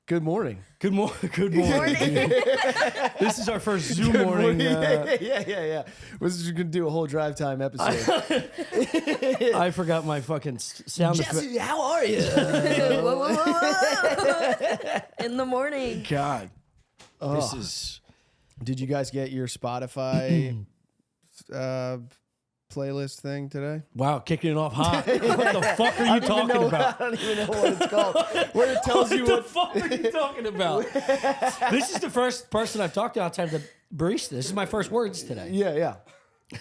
Good morning. Good morning. Good morning. This is our first Zoom morning. Yeah. We're just gonna do a whole drive time episode. I forgot my fucking sound effect. Jesse, how are you? Whoa. In the morning. God, this Oh. is. Did you guys get your Spotify playlist thing today? Wow, kicking it off hot. What the fuck are you talking about? I don't even know what it's called. Where it tells you What the fuck are you talking about? This is the first person I've talked to outside the barista. This is my first words today. Yeah.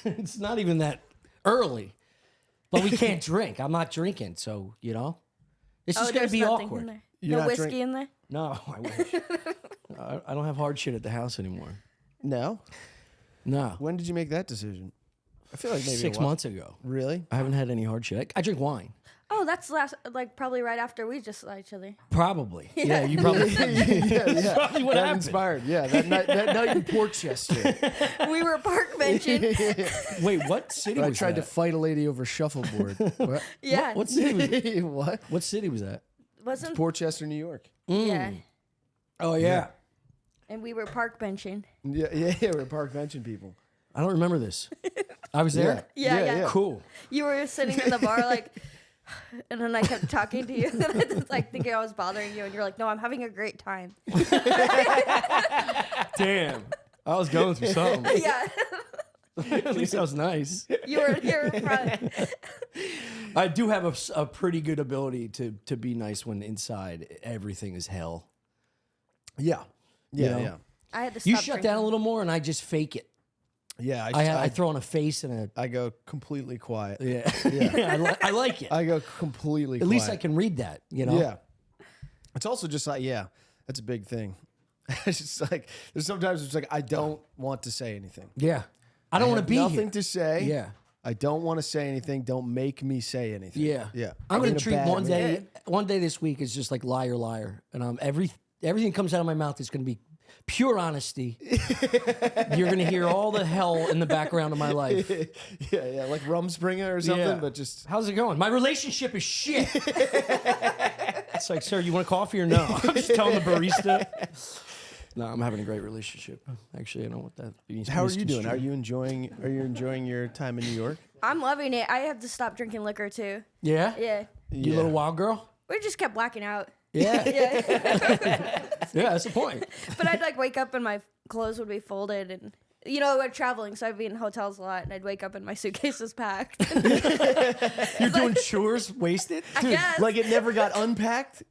It's not even that early, but we can't drink. I'm not drinking, so you know, it's just gonna there's be nothing in awkward. there. You're No not whiskey in there? No, I wish. I don't have hard shit at the house anymore. No. No, When did you make that decision? I feel like maybe 6 months ago. Really? I haven't had any hard shit. I drink wine. Oh, that's probably right after we just saw each other. Probably. Yeah, you probably. yeah. Probably what That happened. inspired. Yeah, that night in Portchester. We were park benching. Wait, what city I was tried to that? fight a lady over shuffleboard. What? Yeah. What city was that? What? What city was that? Wasn't Portchester, New York. Yeah. Oh yeah. And we were park benching. Yeah, we're park benching people. I don't remember this. I was there. Yeah. Cool. You were sitting in the bar and then I kept talking to you and I was thinking I was bothering you and you're like, no, I'm having a great time. Damn. I was going through something. Yeah. At least that was nice. You were here in front. I do have a pretty good ability to be nice when inside everything is hell. Yeah. You know? Yeah. I had to stop You shut drinking. down a little more and I just fake it. Yeah, I throw on a face and I go completely quiet. yeah. I like it. I go completely At quiet. least I can read that, you know? Yeah. It's also just like, yeah, that's a big thing. It's just like, there's sometimes it's like, I don't want to say anything. Yeah. I don't want to have be nothing here. to say. Yeah. I don't want to say anything. Don't make me say anything. Yeah. Yeah. I'm in gonna a treat bad mood. one day this week is just like liar, and everything comes out of my mouth is gonna be pure honesty. You're gonna hear all the hell in the background of my life. Yeah, like Rumspringa or something, Yeah. but just How's it going? My relationship is shit. It's like, sir, you want coffee or no? I'm just telling the barista. No, I'm having a great relationship. Actually, I don't want that. how are you doing? Are you enjoying your time in New York? I'm loving it. I had to stop drinking liquor too. Yeah. Yeah. You little wild girl. We just kept blacking out. Yeah. Yeah. Yeah, that's the point. But I'd wake up and my clothes would be folded and we're traveling, so I'd be in hotels a lot and I'd wake up and my suitcase is packed. You're doing chores wasted? Dude, guess. Like it never got unpacked?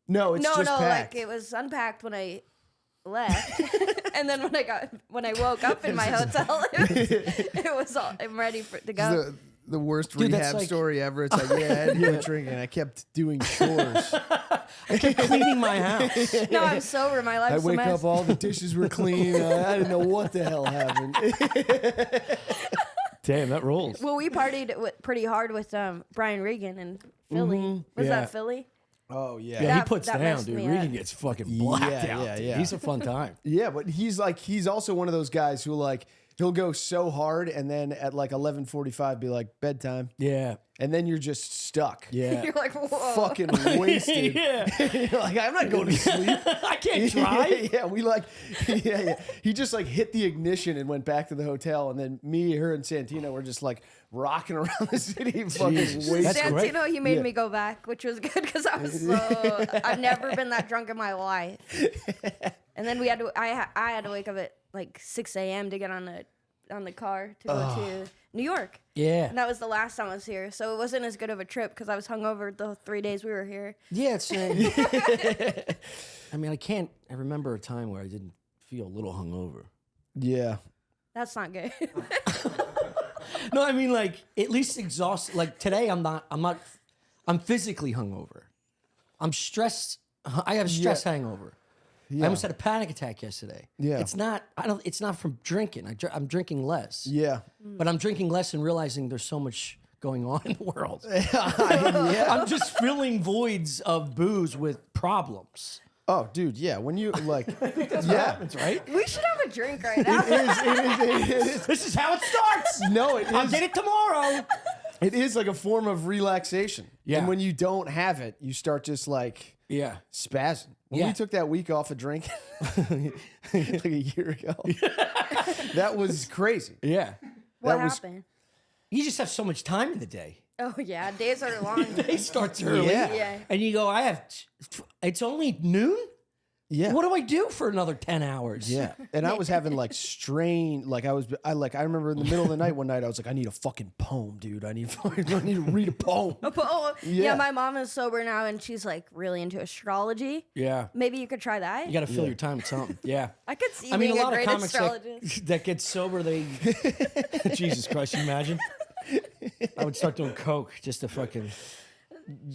No, it's just packed. It was unpacked when I left. And then when I woke up in my hotel, it was all I'm ready to go. The worst Dude, that's rehab like- story ever. It's like, yeah, I had quit drinking. I kept doing chores. I kept cleaning my house. No, I'm sober. My I life's a wake mess. up, all the dishes were clean. I didn't know what the hell happened. Damn, that rolls. Well, we partied pretty hard with Brian Regan in Philly. Was Yeah. that Philly? Oh yeah. Yeah, he That- puts that down, messed dude. me Regan up. gets fucking blacked Yeah, out. yeah, dude. yeah. He's a fun time. Yeah, but he's also one of those guys who like he'll go so hard and then at like 11:45 be like bedtime, Yeah. and then you're just stuck. Yeah. You're like, whoa. Fucking wasted. Yeah. You're like, I'm not going to sleep. I can't drive. Yeah. He just like hit the ignition and went back to the hotel, and then me, her, and Santino were just like rocking around the city, fucking Jesus. wasted. That's great. Santino, he made Yeah. me go back, which was good because I was I've never been that drunk in my life. And then I had to wake up at like 6 a.m. to get on the car to go to New York. Yeah. And that was the last time I was here, so it wasn't as good of a trip because I was hungover the 3 days we were here. Yeah, it's. I mean, I remember a time where I didn't feel a little hungover. Yeah. That's not good. No, I mean, like, at least exhausted. Like, today, I'm physically hungover. I'm stressed. I have a stress hangover. Yeah. I almost had a panic attack yesterday. Yeah. It's not from drinking. I'm drinking less. Yeah. But I'm drinking less and realizing there's so much going on in the world. Yeah. I'm just filling voids of booze with problems. Oh, dude. Yeah. When you like, yeah. That's right. We should have a drink right now. It is. This is how it starts. No, it is. I'll get it tomorrow. It is like a form of relaxation. Yeah. And when you don't have it, you start just like Yeah. spazzing. When we took that week off of drinking, like a year ago, that was crazy. Yeah. What That was- happened? You just have so much time in the day. Oh yeah, days are long. Day starts early. Yeah. Yeah. And you go, it's only noon? Yeah. What do I do for another 10 hours? Yeah, and I was having like I remember in the middle of the night one night I was like, I need a fucking poem, dude. I need to read a poem. Yeah, my mom is sober now, and she's like really into astrology. Yeah. Maybe you could try that. You got to fill your time with something. Yeah. I could see I mean, being a lot of great comics astrologist. that get sober, they. Jesus Christ, you imagine? I would start doing coke just to fucking.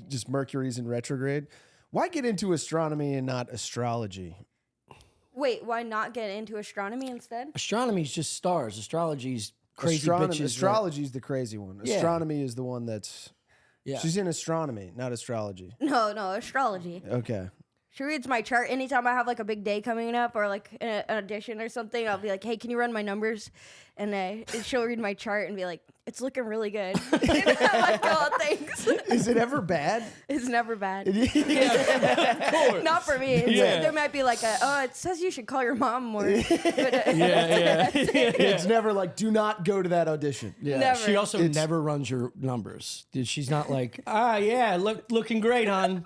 Just Mercury's in retrograde. Why get into astronomy and not astrology? Wait, why not get into astronomy instead? Astronomy's just stars. Astrology's crazy bitches. Astrology's the crazy one. Yeah. Astronomy is the one that's. Yeah. She's in astronomy, not astrology. No, astrology. Okay. She reads my chart anytime I have like a big day coming up or like an audition or something. I'll be like, hey, can you run my numbers? And she'll read my chart and be like, it's looking really good. And I'm like, oh, thanks. Is it ever bad? It's never bad. Yeah, of course. Not for me. Yeah. There might be like it says you should call your mom more. But, Yeah. It's never like, do not go to that audition. Yeah. Never. She also never runs your numbers. She's not like, looking great, hon.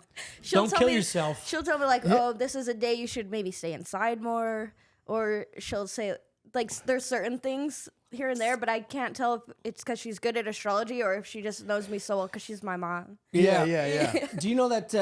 Don't tell kill me- yourself. She'll tell me like, oh, this is a day you should maybe stay inside more. Or she'll say like, there's certain things here and there, but I can't tell if it's because she's good at astrology or if she just knows me so well because she's my mom. Yeah. Do you know that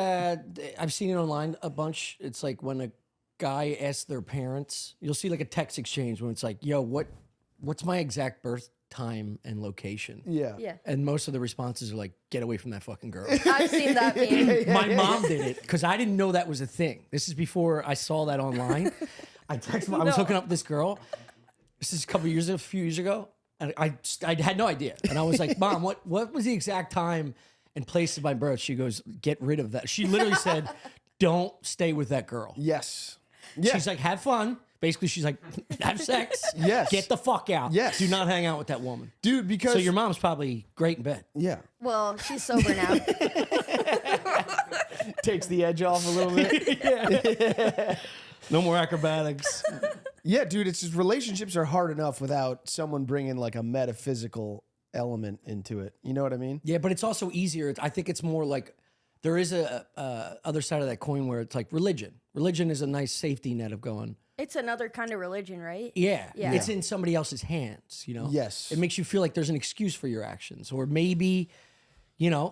I've seen it online a bunch? It's like when a guy asks their parents, you'll see like a text exchange when it's like, yo, what's my exact birth time and location? Yeah. Yeah. And most of the responses are like, get away from that fucking girl. I've seen that meme. My mom did it because I didn't know that was a thing. This is before I saw that online. I texted I was hooking up with this girl. This is a few years ago. And I had no idea. And I was like, Mom, what was the exact time and place of my birth? She goes, get rid of that. She literally said, don't stay with that girl. Yes. Yeah. She's like, have fun. Basically, she's like, have sex. Yes. Get the fuck out. Yes. Do not hang out with that woman. Dude, because. So your mom's probably great in bed. Yeah. Well, she's sober now. Takes the edge off a little bit. No more acrobatics. Yeah, dude, it's just relationships are hard enough without someone bringing like a metaphysical element into it. You know what I mean? Yeah, but it's also easier. I think it's more like there is a other side of that coin where it's like religion. Religion is a nice safety net of going, It's another kind of religion, right? yeah, Yeah. it's in somebody else's hands, you know? Yes. It makes you feel like there's an excuse for your actions. Or maybe,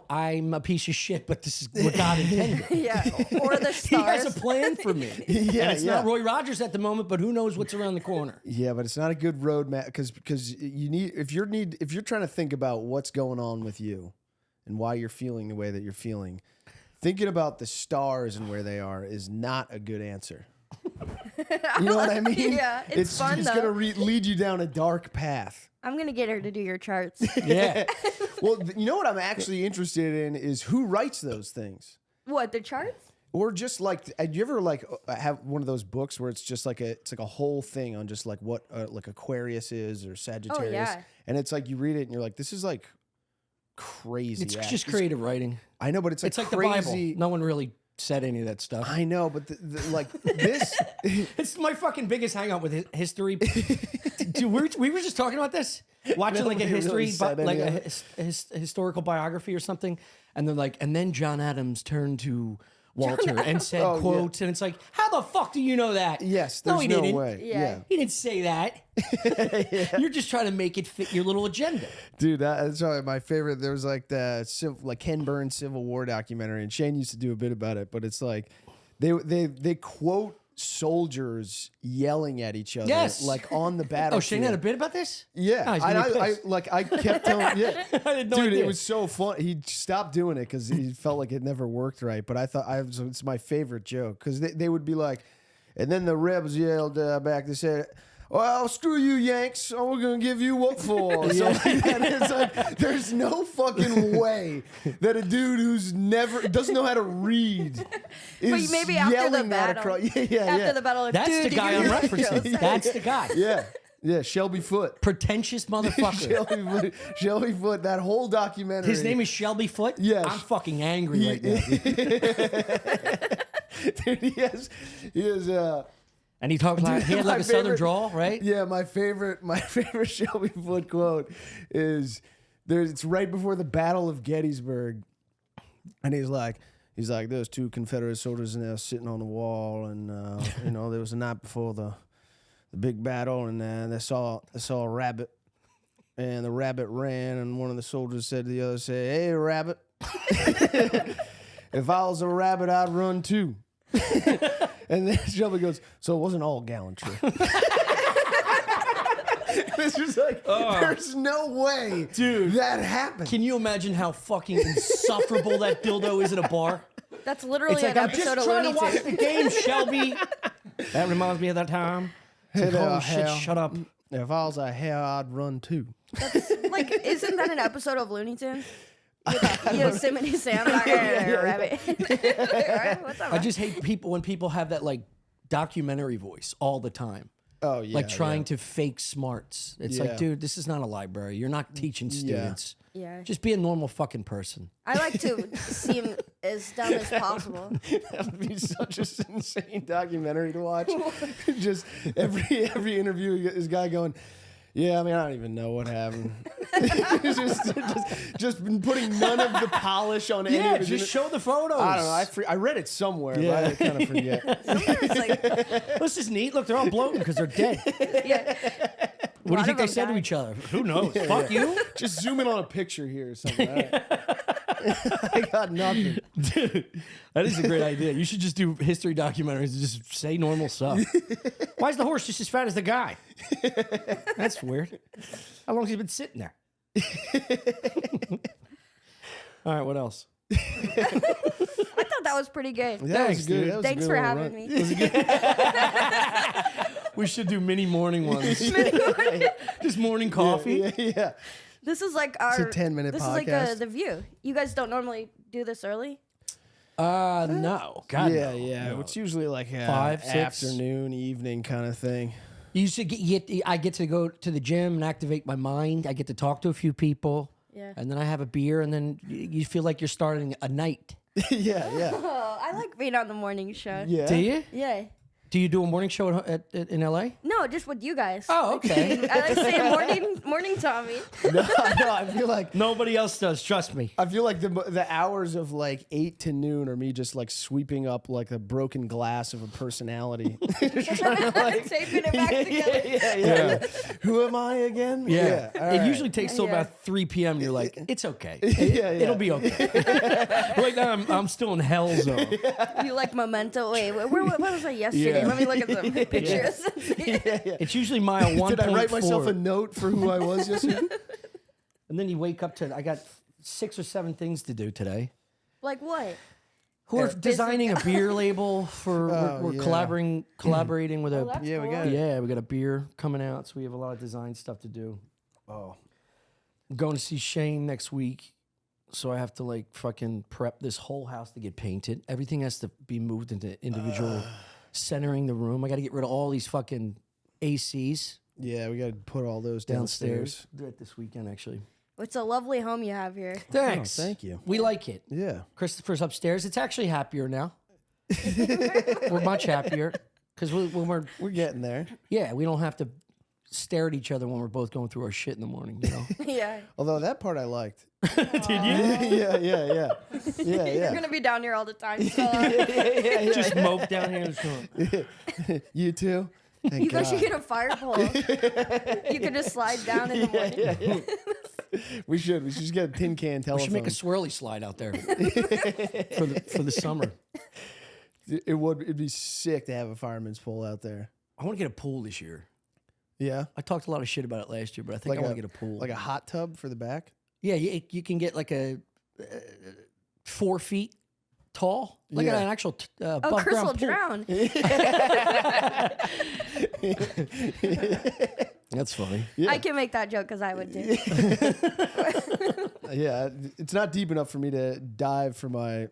I'm a piece of shit, but this is what God intended. Yeah. Or the He has stars. a plan for me. Yeah, and it's yeah. not Roy Rogers at the moment, but who knows what's around the corner. Yeah, but it's not a good roadmap because you need if you're trying to think about what's going on with you and why you're feeling the way that you're feeling, thinking about the stars and where they are is not a good answer. You know what I mean? Yeah, it's fun, It's though. gonna lead you down a dark path. I'm going to get her to do your charts. Yeah. Well, you know what I'm actually interested in is who writes those things. What, the charts? Or just like, do you ever like have one of those books where it's just like it's like a whole thing on just like what like Aquarius is or Sagittarius, yeah. and it's like you read it and you're like, this is like crazy. It's just creative writing. I know, but it's like It's like crazy. the Bible. No one really said any of that stuff. I know, but like this. It's my fucking biggest hang up with history. Dude, we were just talking about this, watching like a Nobody really history, said like any a of historical biography or something, and they're like, and then John Adams turned to Walter and said Oh, yeah. quotes, and it's like, how the fuck do you know that? Yes, no, there's he no didn't. way. Yeah. Yeah. He didn't say that. You're just trying to make it fit your little agenda. Dude, that's probably my favorite. There was like the Ken Burns Civil War documentary, and Shane used to do a bit about it. But it's like they quote soldiers yelling at each other, Yes. like on the battlefield. Oh, Shane had a bit about this? Yeah, Oh, he's and gonna be I pissed. I kept telling, yeah, I had no dude, idea. it was so fun. He stopped doing it because he felt like it never worked right. But I thought it's my favorite joke because they would be like, and then the rebels yelled back. They said, "Well, screw you, Yanks. We're gonna give you what for?" So like that. It's like there's no fucking way that a dude who's doesn't know how to read is maybe after the yelling that battle. across. Yeah. After the battle, like, That's dude, the did guy you I'm hear what referencing. Joe said? That's the guy. Yeah, Shelby Foote. Pretentious motherfucker. Shelby Foote, that whole documentary. His name is Shelby Foote? Yes. I'm fucking angry right now. Dude. Dude, he has. And he talks like he had like a southern drawl, right? Yeah, my favorite Shelby Foote quote is it's right before the Battle of Gettysburg, and he's like, there's two Confederate soldiers in there sitting on the wall, and there was the night before the big battle, and they saw a rabbit, and the rabbit ran, and one of the soldiers said to the other, "Hey, rabbit, if I was a rabbit, I'd run too." And then Shelby goes, "So it wasn't all gallantry." It's just like, there's no way, dude, that happened. Can you imagine how fucking insufferable that dildo is at a bar? That's literally It's like, an I'm episode just of trying Looney to watch Tunes. the game, Shelby. That reminds me of that time. Hey there, Holy shit, Hal. shut up. If I was a hare, I'd run too. Like, isn't that an episode of Looney Tunes? Yosemite Sam, rabbit. What's up? I just hate people when people have that like documentary voice all the time. Oh yeah, Like trying to fake smarts. It's like, dude, this is not a library. You're not teaching students. Yeah. Just be a normal fucking person. I like to seem as dumb as possible. That would be such an insane documentary to watch. Just every interview, this guy going, "Yeah, I mean, I don't even know what happened." just been putting none of the polish on any of it. just show the photos. I don't know. I read it somewhere, but I kind of forget. Sometimes, like, This is neat. Look, they're all bloating because they're dead. yeah. What do you think they them said to died. each other? Who knows? Fuck you. Just zoom in on a picture here or something. All right. I got nothing. Dude, that is a great idea. You should just do history documentaries and just say normal stuff. Why is the horse just as fat as the guy? That's weird. How long has he been sitting there? All right, what else? I thought that was pretty good. That Thanks, was good. dude. That was a Thanks good for little having run. me. We should do mini morning ones. Just morning coffee. Yeah. This is like our. a 10-minute This podcast. is like The View. You guys don't normally do this early. No. God, Yeah, no. yeah. No. It's usually like a 5, 6? afternoon, evening kind of thing. You should I get to go to the gym and activate my mind. I get to talk to a few people. Yeah. And then I have a beer, and then you feel like you're starting a night. Yeah. Oh, I like being on the morning show. Yeah. Do you? Yeah. Do you do a morning show in LA? No, just with you guys. Oh, okay. I like saying morning, Tommy. No, I feel like Nobody else does. Trust me. the hours of like 8 to noon are me just like sweeping up like a broken glass of a personality. Just trying to, like, Taping it back together. yeah. Who am I again? Yeah. All It right. usually takes till Yeah. about 3 p.m. You're like, it's okay. Yeah. It'll be okay. Right now, I'm still in hell zone. You like Memento? Wait, where was I yesterday? Yeah. Let me look at some pictures. It's usually mile 1.4. Did I write myself a note for who I was yesterday? And then you wake up to, I got 6 or 7 things to do today. Like what? We're designing a beer label for, we're yeah. collaborating with a, That's Yeah, we cool. got it. yeah, we got a beer coming out. So we have a lot of design stuff to do. Oh. I'm going to see Shane next week. So I have to like fucking prep this whole house to get painted. Everything has to be moved into individual centering the room. I got to get rid of all these fucking ACs Yeah, we got to put all those downstairs. downstairs. Do it this weekend, actually. It's a lovely home you have here. Thanks. Oh, thank you. We like it. Yeah. Christopher's upstairs. It's actually happier now. We're much happier because when We're getting there. we don't have to stare at each other when we're both going through our shit in the morning, you know? Yeah. Although that part I liked. Did you? Yeah. You're gonna be down here all the time. So, Just mope down here. And so. You too? Thank you guys should God. get a fire pole. You can just slide down in the morning. We should just get a tin can We telephone. should make a swirly slide out there for the summer. It'd be sick to have a fireman's pole out there. I want to get a pool this year. Yeah. I talked a lot of shit about it last year, but I think I want to get a pool. Like a hot tub for the back? Yeah, you can get like a 4 feet tall, like Yeah. an actual Oh, above Chris ground will pool. drown. That's funny. Yeah. I can make that joke because I would do. Yeah, it's not deep enough for me to dive for my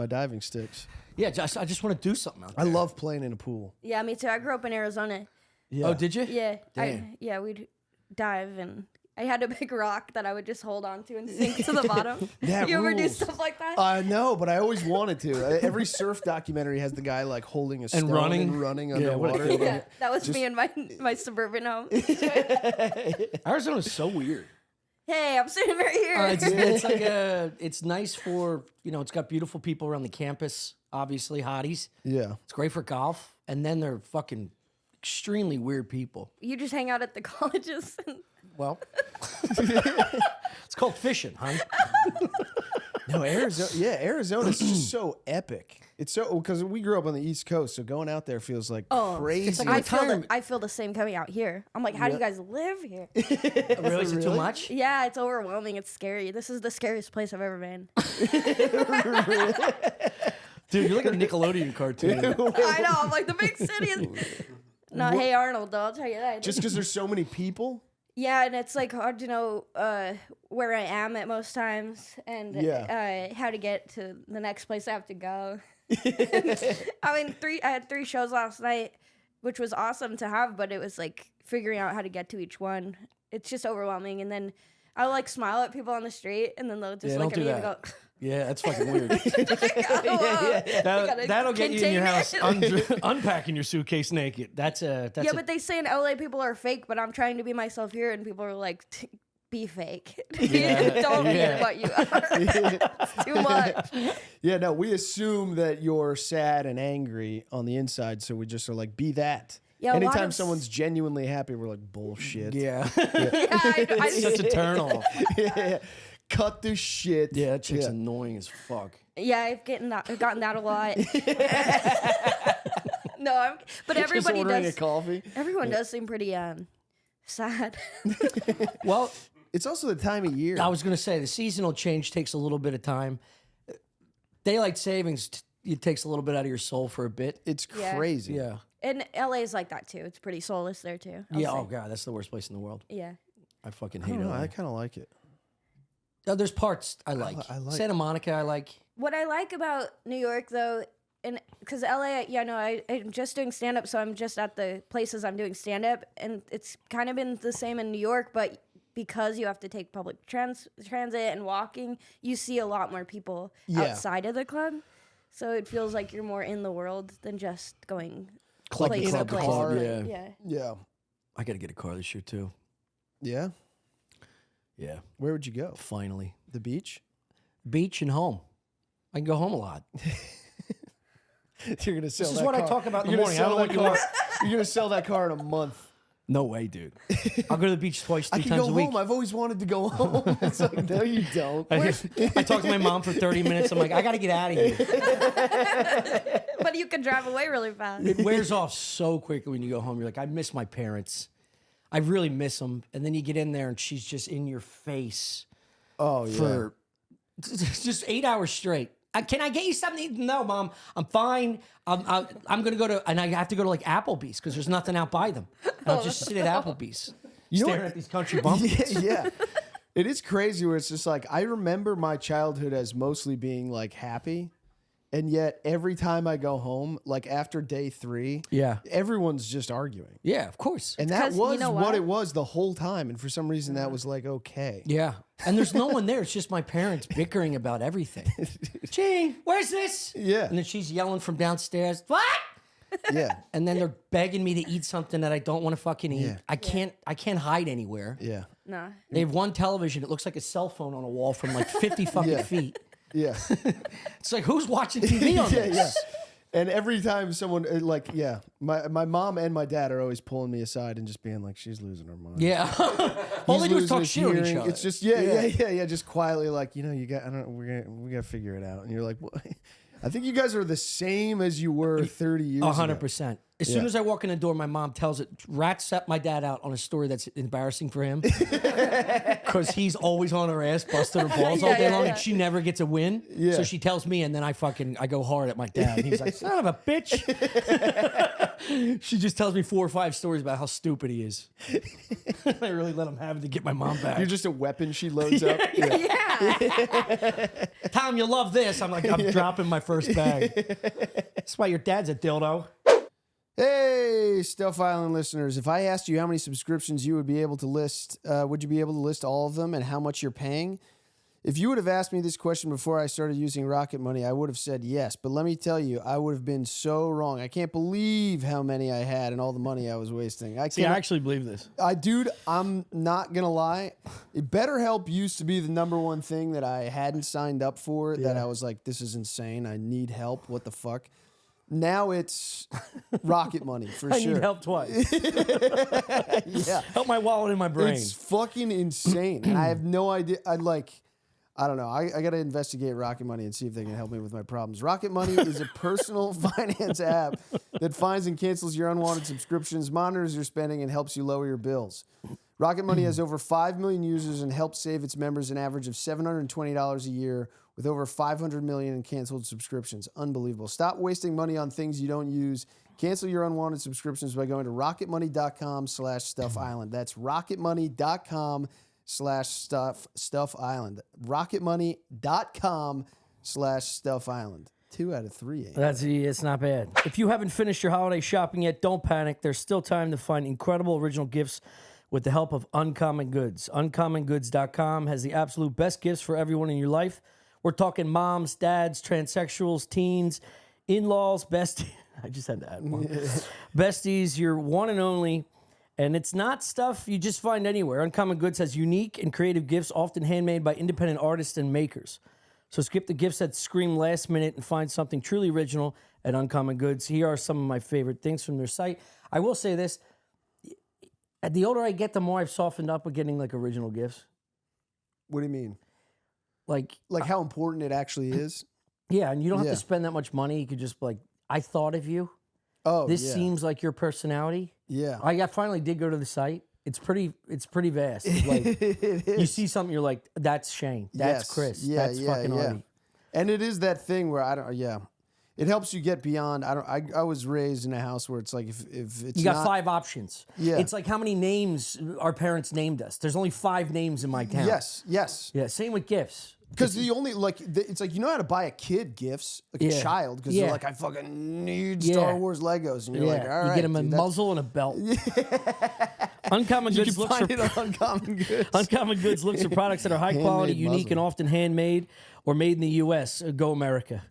diving sticks. Yeah, I just want to do something out I there. love playing in a pool. Yeah, me too. I grew up in Arizona. Yeah. Oh, did you? Yeah, Damn. we'd dive, and I had a big rock that I would just hold on to and sink to the bottom. That You ever do rules. stuff like that? No, but I always wanted to. Every surf documentary has the guy like holding a stone running. and running Yeah, what a underwater. kid. Yeah, that was me in my suburban home. Arizona's so weird. Hey, I'm sitting right here. It's like it's nice for, it's got beautiful people around the campus, obviously hotties. Yeah. It's great for golf. And then they're fucking extremely weird people. You just hang out at the colleges. Well, it's called fishing, huh? No, Arizona. Yeah, Arizona's just so epic. It's so because we grew up on the East Coast, so going out there feels like crazy. it's like I feel the same coming out here. I'm like, how do you guys live here? Really? Is it too much? Yeah, it's overwhelming. It's scary. This is the scariest place I've ever been. Dude, you're like a Nickelodeon cartoon. I know. I'm like the big city is not Hey Arnold, though. I'll tell you that. just because there's so many people. Yeah, and it's like hard to know where I am at most times and how to get to the next place I have to go. I mean, I had 3 shows last night, which was awesome to have, but it was like figuring out how to get to each one. It's just overwhelming. And then I'll like smile at people on the street, and then they'll just look at me and go, Yeah, that's fucking weird. Gotta That'll get you in your contain house unpacking your suitcase naked. That's but they say in LA people are fake, but I'm trying to be myself here, and people are like, be fake. Yeah. Don't be Yeah. what you are. It's too much. Yeah, no, we assume that you're sad and angry on the inside, so we just are like, be that. Yeah, a lot Anytime of someone's genuinely happy, we're like, bullshit. Yeah. I Such a turn off. Yeah. Cut the shit. Yeah, that chick's annoying as fuck. Yeah, I've gotten that a lot. No, but Just everybody ordering does. a coffee. Everyone does seem pretty sad. Well, It's also the time of year. I was going to say the seasonal change takes a little bit of time. Daylight savings, it takes a little bit out of your soul for a bit. It's Yeah. crazy. Yeah. And LA is like that too. It's pretty soulless there too. I'll Yeah. say. Oh, God. That's the worst place in the world. Yeah. I fucking I hate don't it. know. I kind of like it. There's parts I like. I like- Santa Monica, I like. What I like about New York though, and because LA, I'm just doing stand up, so I'm just at the places I'm doing stand up, and it's kind of been the same in New York, but because you have to take public transit and walking, you see a lot more people outside of the club. So it feels like you're more in the world than just going Club to place club to to place. club, Yeah. yeah. Yeah. I got to get a car this year, too. Yeah. Yeah. Where would you go? Finally. The beach? Beach and home. I can go home a lot. You're gonna sell. This is that what I car. talk about in the You're morning. gonna I don't sell want that car. You're gonna sell that car in a month. No way, dude. I'll go to the beach twice, I three can times go a week. home. I've always wanted to go home. It's like, no, you don't. I talk to my mom for 30 minutes. I'm like, I got to get out of here. But you can drive away really fast. It wears off so quickly when you go home. You're like, I miss my parents. I really miss them. And then you get in there and she's just in your face Oh yeah. for just 8 hours straight. Can I get you something? No, Mom, I'm fine. I'm going to go to, and I have to go to like Applebee's because there's nothing out by them. And I'll just sit at Applebee's know staring what? at these country bumpkins. Yeah. It is crazy where it's just like I remember my childhood as mostly being like happy. And yet every time I go home, like after day 3, Yeah. everyone's just arguing. Yeah, of course. And that 'Cause you was know what what? it was the whole time. And for some reason that was like okay. Yeah. And there's no one there. It's just my parents bickering about everything. Gee, where's this? Yeah. And then she's yelling from downstairs, what? Yeah. And then they're begging me to eat something that I don't want to fucking eat. Yeah. I can't hide anywhere. Yeah. Nah. They have one television. It looks like a cell phone on a wall from like 50 fucking Yeah. feet. Yeah. It's like, who's watching TV on Yeah, this? yeah. And every time someone my mom and my dad are always pulling me aside and just being like, she's losing her mind. Yeah. All He's they do is losing talk his shit on each hearing. other. It's just yeah. Just quietly like, we gotta figure it out. And you're like, what? I think you guys are the same as you were 30 years ago. 100%. As soon as I walk in the door, my mom tells it, rats set my dad out on a story that's embarrassing for him. Because he's always on her ass, busting her balls all Yeah, day yeah, long, yeah. and she never gets a win. Yeah. So she tells me, and then I go hard at my dad. And he's like, son of a bitch. She just tells me 4 or 5 stories about how stupid he is. I really let him have it to get my mom back. You're just a weapon she loads up. Yeah. Yeah. Tom, you love this. I'm like, I'm dropping my first bag. That's why your dad's a dildo. Hey, Stuff Island listeners. If I asked you how many subscriptions you would be able to list, would you be able to list all of them and how much you're paying? If you would have asked me this question before I started using Rocket Money, I would have said yes. But let me tell you, I would have been so wrong. I can't believe how many I had and all the money I was wasting. I actually believe this. Dude, I'm not going to lie. BetterHelp used to be the number one thing that I hadn't signed up for, that I was like, this is insane. I need help. What the fuck? Now it's Rocket Money, for sure. I need help twice. Yeah. Help my wallet and my brain. It's fucking insane. And I have no idea. I don't know. I got to investigate Rocket Money and see if they can help me with my problems. Rocket Money is a personal finance app that finds and cancels your unwanted subscriptions, monitors your spending, and helps you lower your bills. Rocket Money has over 5 million users and helps save its members an average of $720 a year with over 500 million in canceled subscriptions. Unbelievable. Stop wasting money on things you don't use. Cancel your unwanted subscriptions by going to rocketmoney.com/StuffIsland. That's rocketmoney.com/StuffIsland. rocketmoney.com/StuffIsland. 2 out of 3. It's not bad. If you haven't finished your holiday shopping yet, don't panic. There's still time to find incredible original gifts with the help of Uncommon Goods. UncommonGoods.com has the absolute best gifts for everyone in your life. We're talking moms, dads, transsexuals, teens, in-laws, besties. I just had to add one. Besties, your one and only. And it's not stuff you just find anywhere. Uncommon Goods has unique and creative gifts, often handmade by independent artists and makers. So skip the gifts that scream last minute and find something truly original at Uncommon Goods. Here are some of my favorite things from their site. I will say this. The older I get, the more I've softened up with getting like original gifts. What do you mean? Like how important it actually is? Yeah, and you don't have to spend that much money. You could just I thought of you. Oh, this seems like your personality. Yeah. I finally did go to the site. It's pretty vast. Like it is. You see something, you're like, that's Shane. That's Chris. That's fucking Artie. And it is that thing where it helps you get beyond. I was raised in a house where it's like if it's you got 5 options. Yeah. It's like how many names our parents named us. There's only 5 names in my town. Yes. Yeah. Same with gifts. Because it's like you know how to buy a kid gifts, like a child, because they're like, I fucking need Star Wars Legos, and you're like, all right, you get them a muzzle and a belt. Uncommon Goods looks for Uncommon Goods. Uncommon Goods looks for products that are high quality, unique, and often handmade or made in the U.S. Go America.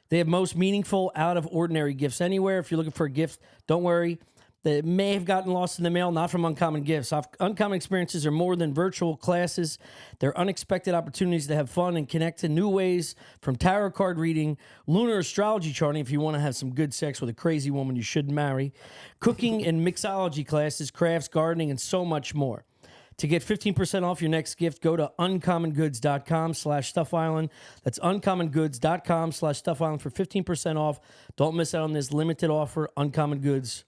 They have most meaningful, out of ordinary gifts anywhere. If you're looking for a gift, don't worry. That may have gotten lost in the mail, not from Uncommon Gifts. Uncommon experiences are more than virtual classes. They're unexpected opportunities to have fun and connect in new ways, from tarot card reading, lunar astrology charting if you want to have some good sex with a crazy woman you shouldn't marry, cooking and mixology classes, crafts, gardening, and so much more. To get 15% off your next gift, go to uncommongoods.com/StuffIsland. That's uncommongoods.com/StuffIsland for 15% off. Don't miss out on this limited offer. Uncommon Goods.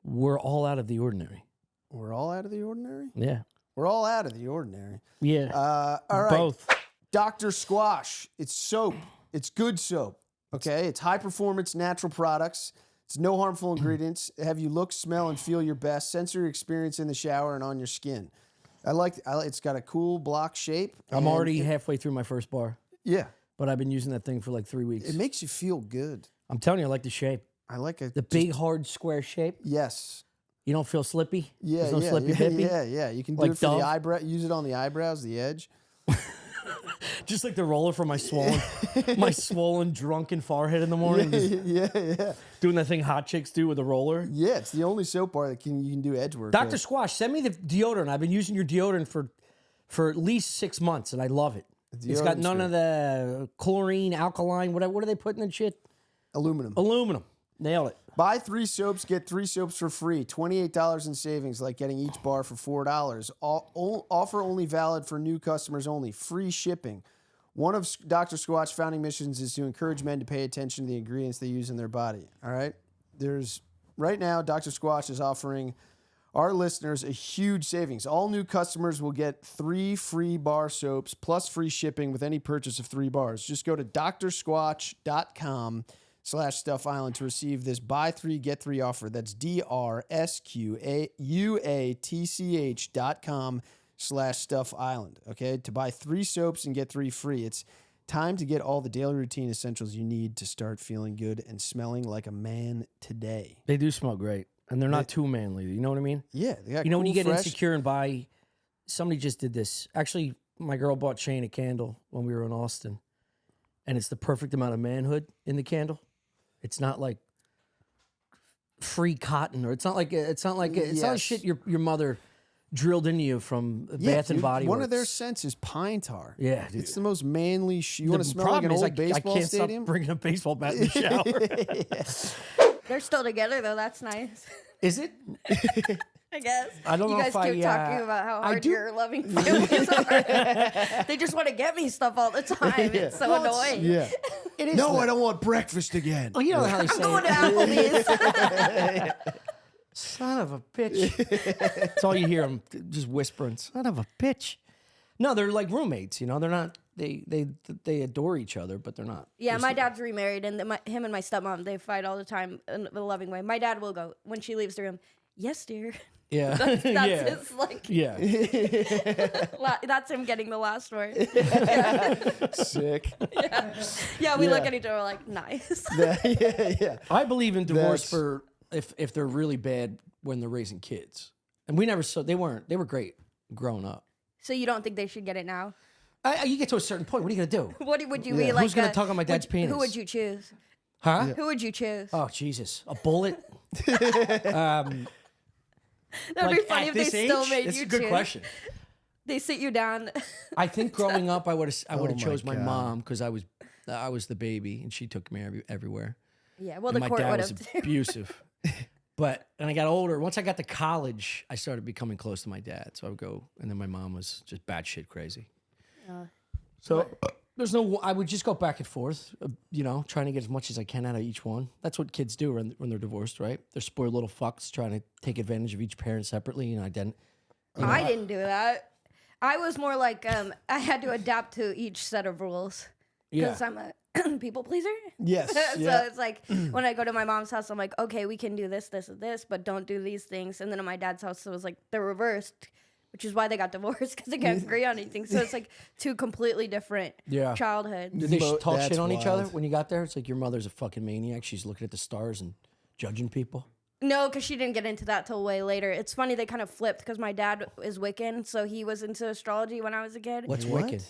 We're all out of the ordinary. We're all out of the ordinary? Yeah. We're all out of the ordinary. Yeah. All right. Both. Dr. Squash. It's soap. It's good soap. Okay? It's high-performance natural products. It's no harmful ingredients. Have you look, smell, and feel your best. Sensory experience in the shower and on your skin. It's got a cool block shape. I'm already halfway through my first bar. Yeah. But I've been using that thing for like 3 weeks. It makes you feel good. I'm telling you, I like the shape. I like it. The big, hard, square shape. Yes. You don't feel slippy? Yeah, There's no slippy hippy? Yeah. You can do Like it for Dove? the eyebrow. Use it on the eyebrows, the edge. Just like the roller for my swollen, drunken forehead in the morning. Yeah. Doing that thing hot chicks do with a roller. Yeah, it's the only soap bar that you can do edge work. Dr. with. Squash, send me the deodorant. I've been using your deodorant for at least 6 months, and I love it. It's got none of the chlorine, alkaline, what do they put in the shit? Aluminum. Nailed it. Buy 3 soaps, get 3 soaps for free. $28 in savings, like getting each bar for $4. Offer only valid for new customers only. Free shipping. One of Dr. Squatch's founding missions is to encourage men to pay attention to the ingredients they use in their body. All right? Right now, Dr. Squatch is offering our listeners a huge savings. All new customers will get 3 free bar soaps plus free shipping with any purchase of 3 bars. Just go to drsquatch.com/StuffIsland to receive this buy 3, get 3 offer. That's DRSQUATCH.com/StuffIsland. Okay, to buy 3 soaps and get 3 free. It's Time to get all the daily routine essentials you need to start feeling good and smelling like a man today. They do smell great, and they're not too manly. You know what I mean? Yeah, they got You know when you cool, get fresh- insecure and buy. Somebody just did this. Actually, my girl bought Shane a candle when we were in Austin, and it's the perfect amount of manhood in the candle. It's not like free cotton, or it's not like shit your mother drilled into you from Bath and dude, Body one Works. of their scents is pine tar. Yeah, dude. It's the most manly. You want to The smell like an problem is old baseball I can't stadium? stop bringing a baseball bat in the shower. They're still together though. That's nice. Is it? I guess. I don't you know guys if I, keep talking about how hard do- your loving families are. They just want to get me stuff all the time. It's so annoying. Yeah. It is. No, I don't want breakfast again. Oh, you know how they say I'm going to it. Applebee's. Son of a bitch. That's all you hear them just whispering. Son of a bitch. No, they're like roommates. You know, they're not. They adore each other, but they're not. Yeah, my dad's remarried, and him and my stepmom, they fight all the time in a loving way. My dad will go when she leaves the room. Yes, dear. Yeah, That's yeah, his like. yeah. That's him getting the last word. Sick. Yeah, we look Yeah. at each other like nice. Yeah. I believe in divorce That's- for if they're really bad when they're raising kids, and we never saw. They were great growing up. So you don't think they should get it now? You get to a certain point. What are you gonna do? What would you Yeah. be like? Who's gonna tug on my dad's penis? Who would you choose? Huh? Who would you choose? Oh Jesus, a bullet. That would be funny at if they this still age? made It's you a good choose. question. They sit you down. I think growing up, I would have Oh my chose my God. mom because I was the baby and she took me everywhere. Yeah, well, And the my court dad would was have. abusive. But and I got older. Once I got to college, I started becoming close to my dad. So I would go, and then my mom was just batshit crazy. So there's no. I would just go back and forth, trying to get as much as I can out of each one. That's what kids do when they're divorced, right? They're spoiled little fucks trying to take advantage of each parent separately, and I didn't. I didn't do that. I was more like I had to adapt to each set of rules Yeah. because I'm a people pleaser. Yes. So Yeah. it's like when I go to my mom's house, I'm like, okay, we can do this, this, and this, but don't do these things. And then at my dad's house, it was like the reversed, which is why they got divorced because they can't agree on anything. So it's like two completely different Yeah. childhoods. Did they talk That's shit on each other wild. when you got there? It's like your mother's a fucking maniac. She's looking at the stars and judging people. No, because she didn't get into that till way later. It's funny they kind of flipped because my dad is Wiccan, so he was into astrology when I was a kid. What's What? wicked?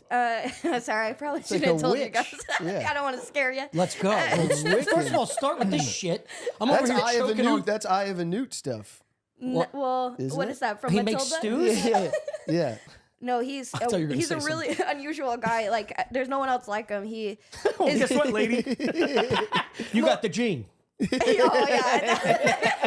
Sorry, I probably like shouldn't a have told you witch. guys. Yeah. I don't want to scare you. Let's go. First of all, start with this shit. I'm That's over here Eye of a choking Newt. on. That's Eye of a Newt stuff. Well, Isn't what it? is that from He Matilda? makes stews. Yeah. No, he's thought you were gonna he's say a really unusual guy. Like, there's no one else like him. He Oh, is. guess what, lady? You got the gene. Oh yeah.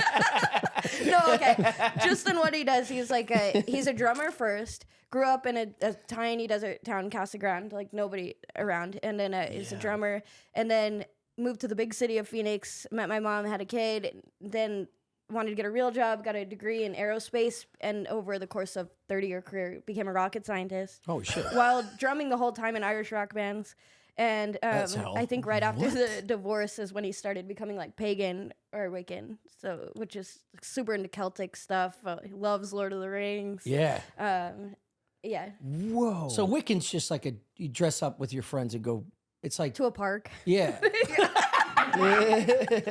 No, okay. Just in what he does, he's like he's a drummer first. Grew up in a tiny desert town, Casa Grande, like nobody around, and then is a drummer, and then moved to the big city of Phoenix. Met my mom, had a kid, then wanted to get a real job, got a degree in aerospace, and over the course of 30-year career, became a rocket scientist. Oh shit. While drumming the whole time in Irish rock bands. And hell. I think right after the divorce is when he started becoming like pagan or Wiccan, so which is super into Celtic stuff. He loves Lord of the Rings. Yeah. Yeah, Whoa. So Wiccan's just like you dress up with your friends and go. It's like to a park. yeah.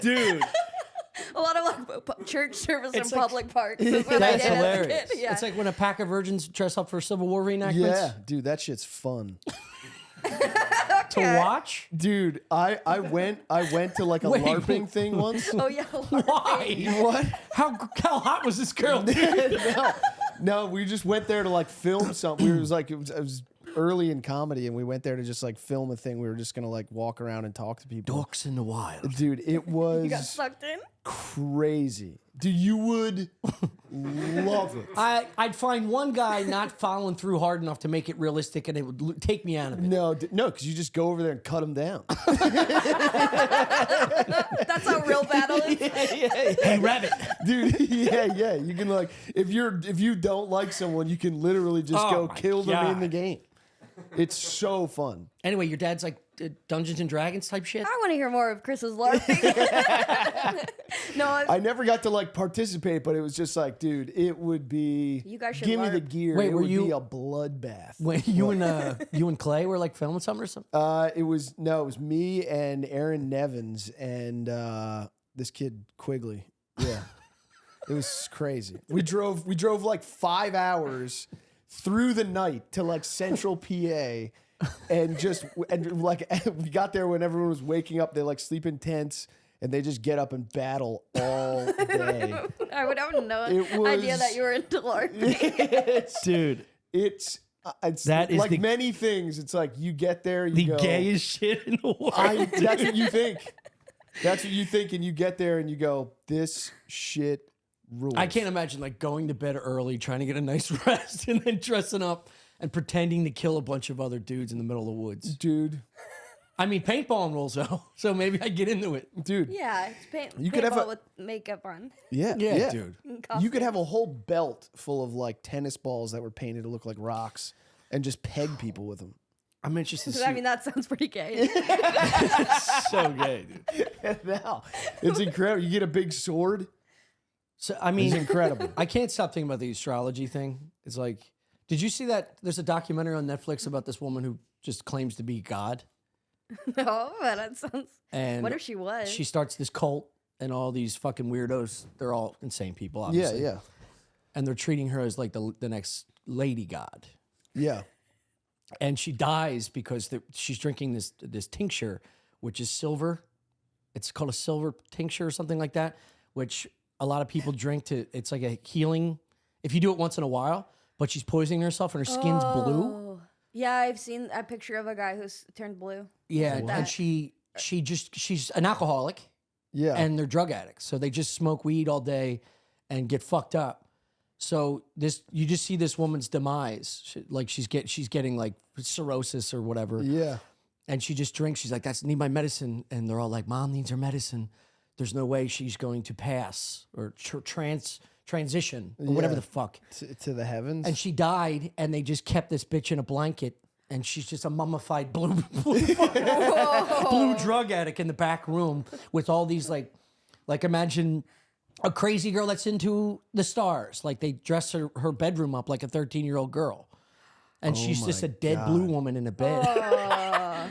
dude. A lot of like church service It's in like- public parks. Is what I That's did as a hilarious. kid. Yeah. It's like when a pack of virgins dress up for Civil War reenactments Yeah, dude, that shit's fun. to watch. Dude, I went to like a Wait, LARPing thing once. Oh yeah. Why? What? How hot was this girl? Dude? No, we just went there to like film something. It was early in comedy, and we went there to just like film a thing. We were just gonna like walk around and talk to people. Dorks in the wild. Dude, it You got was sucked in. crazy. Dude, you would love it. I'd find one guy not following through hard enough to make it realistic, and it would take me out of it. No, because you just go over there and cut them down. That's how real battle is. Hey, Rabbit. Dude, yeah. You can like if you don't like someone, you can literally just Oh go my kill them in God. the game. It's so fun. Anyway, your dad's like Dungeons and Dragons type shit? I want to hear more of Chris's LARPing. No, I never got to like participate, but it was just like, dude, it would be. You guys should give me the LARP. gear. Wait, it were would you- be a bloodbath. When you and Clay were like filming something or something? It was me and Aaron Nevins and this kid Quigley. Yeah, it was crazy. We drove like 5 hours through the night to like Central PA, and we got there when everyone was waking up. They like sleep in tents. And they just get up and battle all day. I would have no idea that you were into LARPing. Dude. It's That is like many things. It's like you get there, you The go, gayest shit in the world. that's what you think. That's what you think, and you get there and you go, this shit rules. I can't imagine like going to bed early, trying to get a nice rest, and then dressing up and pretending to kill a bunch of other dudes in the middle of the woods. Dude. I mean, paintballing rules though, so maybe I get into it. Dude. Yeah, it's You could have paintball with makeup on. Yeah, Yeah, dude. You could have a whole belt full of like tennis balls that were painted to look like rocks and just peg people with them. I'm interested to see. I mean, that sounds pretty gay. So gay, dude. No, it's incredible. You get a big sword. So I mean, It's incredible. I can't stop thinking about the astrology thing. It's like, did you see that? There's a documentary on Netflix about this woman who just claims to be God. No, but that sounds. And What if she was? She starts this cult, and all these fucking weirdos. They're all insane people, obviously. Yeah. And they're treating her as like the next lady god. Yeah. And she dies because she's drinking this tincture, which is silver. It's called a silver tincture or something like that, which a lot of people drink to. It's like a healing. If you do it once in a while, but she's poisoning herself and her skin's blue. Oh. Yeah, I've seen a picture of a guy who's turned blue. Yeah, Like and that. she's an alcoholic. Yeah. And they're drug addicts, so they just smoke weed all day and get fucked up. So you just see this woman's demise, she's getting like cirrhosis or whatever. Yeah. And she just drinks. She's like, need my medicine. And they're all like, Mom needs her medicine. There's no way she's going to pass or transition or whatever Yeah. the fuck. To the heavens. And she died, and they just kept this bitch in a blanket, and she's just a mummified blue drug addict in the back room with all these like imagine a crazy girl that's into the stars. Like they dress her bedroom up like a 13-year-old girl. And she's just a dead blue woman in a bed.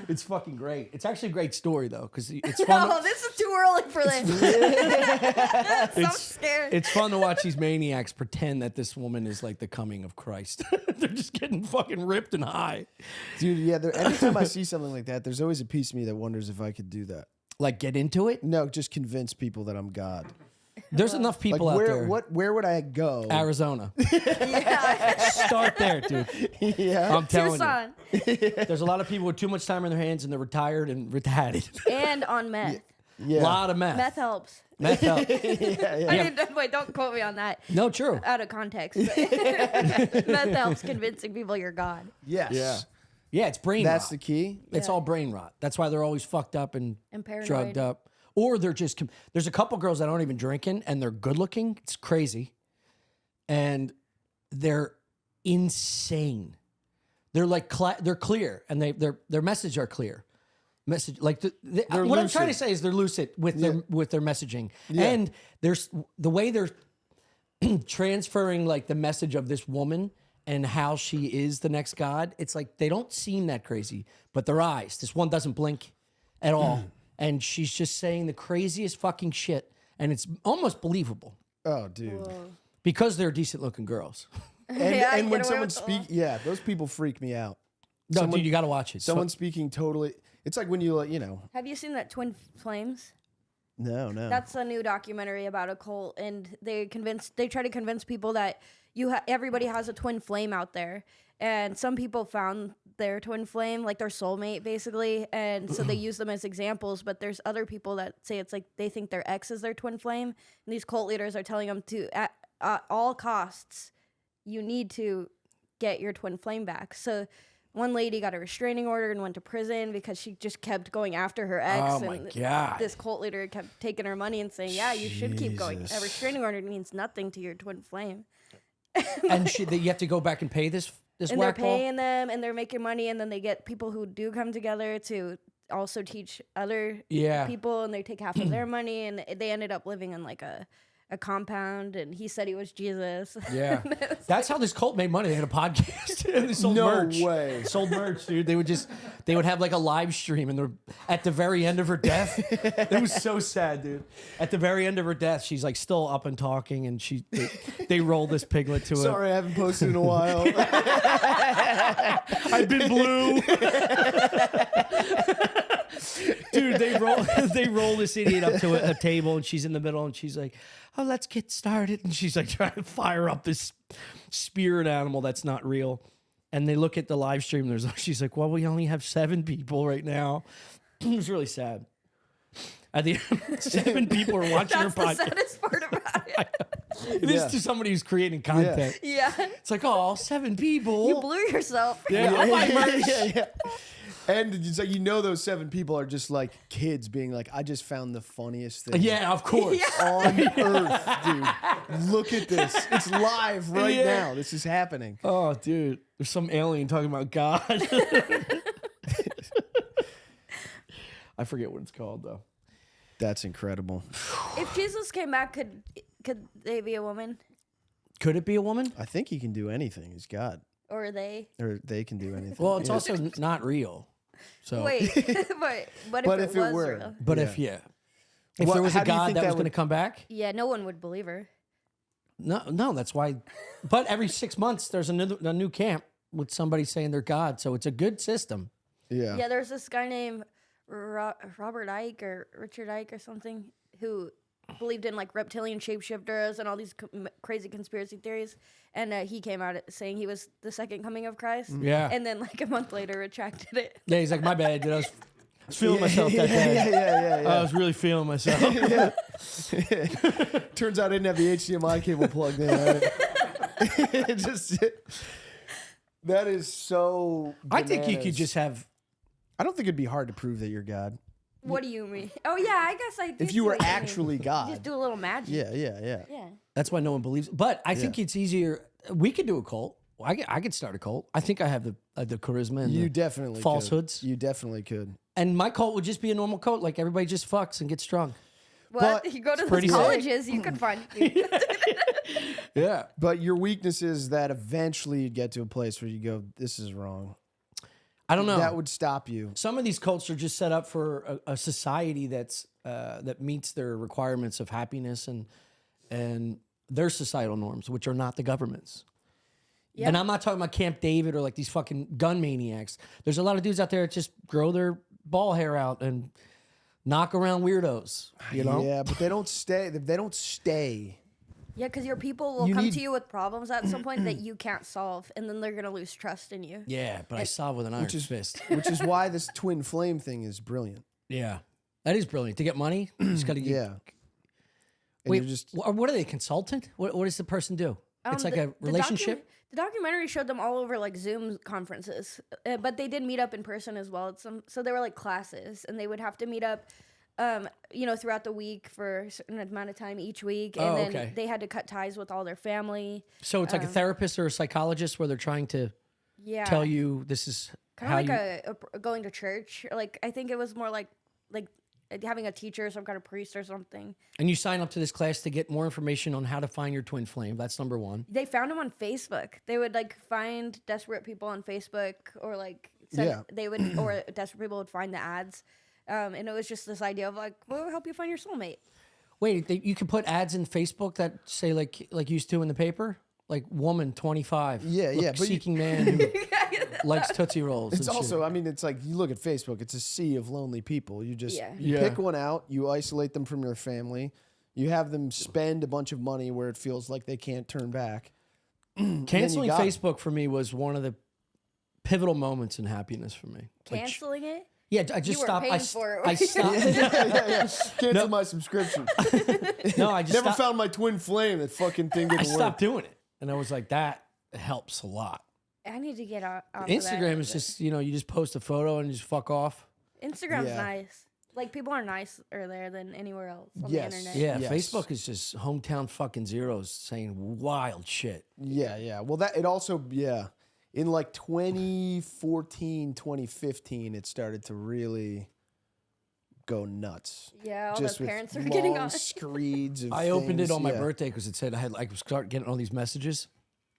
It's fucking great. It's actually a great story though, because it's fun. Oh, this is too early for this. I'm scared. It's fun to watch these maniacs pretend that this woman is like the coming of Christ. They're just getting fucking ripped and high. Dude, yeah, every time I see something like that, there's always a piece of me that wonders if I could do that. Like get into it. No, just convince people that I'm God. There's enough people Like out there. where would I go? Arizona. Yeah. Start there, dude. Yeah. I'm telling Tucson. you. There's a lot of people with too much time on their hands and they're retired and retarded. And on meth. Yeah. A lot of meth. Meth helps. Meth help. I mean, wait, don't quote me on that. No, true. Out of context. But meth helps convincing people you're God. Yes. Yeah. Yeah, it's brain That's rot. the key. It's all brain rot. That's why they're always fucked up and paranoid. drugged up. Or they're just, there's a couple girls that aren't even drinking and they're good looking. It's crazy. And they're insane. They're like, they're clear and their messages are clear. Message like what I'm trying to say is they're lucid with their messaging. Yeah. And there's the way they're transferring like the message of this woman and how she is the next God. It's like they don't seem that crazy, but their eyes, this one doesn't blink at all. And she's just saying the craziest fucking shit. And it's almost believable Oh, dude. because they're decent looking girls. And, Yeah, I and get when away someone with a lot. speaks, yeah, those people freak me out. No, dude, you got to watch it. Someone speaking totally. It's like when you, Have you seen that Twin Flames? No. That's a new documentary about a cult, and they try to convince people that everybody has a twin flame out there, and some people found their twin flame, like their soulmate, basically, and so they use them as examples. But there's other people that say it's like they think their ex is their twin flame, and these cult leaders are telling them to at all costs, you need to get your twin flame back. So one lady got a restraining order and went to prison because she just kept going after her ex. Oh, my and God. This cult leader kept taking her money and saying, yeah, you should keep going. A restraining order means nothing to your twin flame. And you have to go back and pay this And they're whack ball? paying them and they're making money, and then they get people who do come together to also teach other Yeah. people, and they take half of their money, and they ended up living in like a compound, and he said he was Jesus. Yeah. That's how this cult made money. They had a podcast. And they sold No merch. way. Sold merch, dude. They would have like a live stream, and they're at the very end of her death. It was so sad, dude. At the very end of her death, she's like still up and talking, and they roll this piglet to it. Sorry, I haven't posted in a while. I've been blue. Dude, they roll this idiot up to a table, and she's in the middle, and she's like, "Oh, let's get started." And she's like trying to fire up this spirit animal that's not real. And they look at the live stream. She's like, "Well, we only have 7 people right now." It was really sad. At the end, 7 people are watching her That's the podcast. saddest part about it. It is to somebody who's creating content. Yeah. It's like, oh, 7 people. You blew yourself. Yeah, I'll buy merch. Yeah. And it's like, those 7 people are just like kids being like, I just found the funniest thing Yeah, of course. on earth, dude. Look at this. It's live right now. This is happening. Oh, dude. There's some alien talking about God. I forget what it's called, though. That's incredible. If Jesus came back, could they be a woman? Could it be a woman? I think he can do anything. He's God. Or they? Or they can do anything. Well, it's also not real. So, Wait, but if it was real? but if Well, there was how a do you God think that that was going to would- come back, Yeah, no one would believe her. no, that's why. But every 6 months, there's a new camp with somebody saying they're God. So it's a good system. Yeah. Yeah, there's this guy named Robert Icke or Richard Icke or something who believed in like reptilian shapeshifters and all these crazy conspiracy theories. And he came out saying he was the second coming of Christ. Yeah. And then like a month later retracted it. Yeah, he's like, my bad, dude. I was feeling myself that day. Yeah. I was really feeling myself. Turns out I didn't have the HDMI cable plugged in. It just that is so. I think you could bananas. just have. I don't think it'd be hard to prove that you're God What do you mean? Oh yeah, I guess I do. if you see were what mean. actually God. Just do a little magic. Yeah. Yeah. That's why no one believes. But I think it's easier. We could do a cult. I could start a cult. I think I have the charisma and You the definitely falsehoods. Could. You definitely could. And my cult would just be a normal cult. Like everybody just fucks and gets drunk. What? But You go to pretty those sick. colleges, you could find. Yeah. But your weakness is that eventually you'd get to a place where you go, "This is wrong." I don't know. That would stop you. Some of these cults are just set up for a society that's that meets their requirements of happiness and their societal norms, which are not the government's. Yeah. And I'm not talking about Camp David or like these fucking gun maniacs. There's a lot of dudes out there that just grow their ball hair out and knock around weirdos. You know? Yeah, but they don't stay. They don't stay. Yeah, because your people will You come need- to you with problems at some point that you can't solve, and then they're gonna lose trust in you. Yeah, but I solve with an iron fist. Which is why this twin flame thing is brilliant. Yeah, that is brilliant. To get money, you just got to get. Yeah. And Wait, you're just what are they? Consultant? What does the person do? It's like The- a relationship. The documentary showed them all over like Zoom conferences, but they did meet up in person as well. So they were like classes, and they would have to meet up, throughout the week for a certain amount of time each week, and then okay. they had to cut ties with all their family. So it's like a therapist or a psychologist where they're trying to Yeah, tell you this is kind how of like you. a going to church. Like I think it was more like having a teacher, some kind of priest or something. And you sign up to this class to get more information on how to find your twin flame. That's number one. They found them on Facebook. They would like find desperate people on Facebook, or like they would, or desperate people would find the ads, and it was just this idea of like, we'll help you find your soulmate. Wait, you can put ads in Facebook that say like used to in the paper, like woman 25, Yeah, but you- seeking man who likes Tootsie Rolls. It's and shit. also, I mean, it's like you look at Facebook, it's a sea of lonely people. You just Yeah. you Yeah. pick one out, you isolate them from your family, you have them spend a bunch of money where it feels like they can't turn back. Canceling got 'em. Facebook for me was one of the pivotal moments in happiness for me. Like, Canceling it? yeah, I just You were stopped. paying for it. I stopped. yeah. Cancel my subscription. No, I just Never stopped. found my twin flame. That fucking thing I didn't work. stopped doing it, and I was like, that helps a lot. I need to get off of Instagram that. is just you just post a photo and just fuck off. Instagram's Yeah. nice. Like people are nicer there than anywhere else on Yes. the internet. Yeah, Yes. Facebook is just hometown fucking zeros saying wild shit. Yeah. Well, it also, in like 2014, 2015, it started to really. go nuts. Yeah, all Just the with parents are getting long on. screeds of I opened it things. on my Yeah. birthday because it said I was start getting all these messages.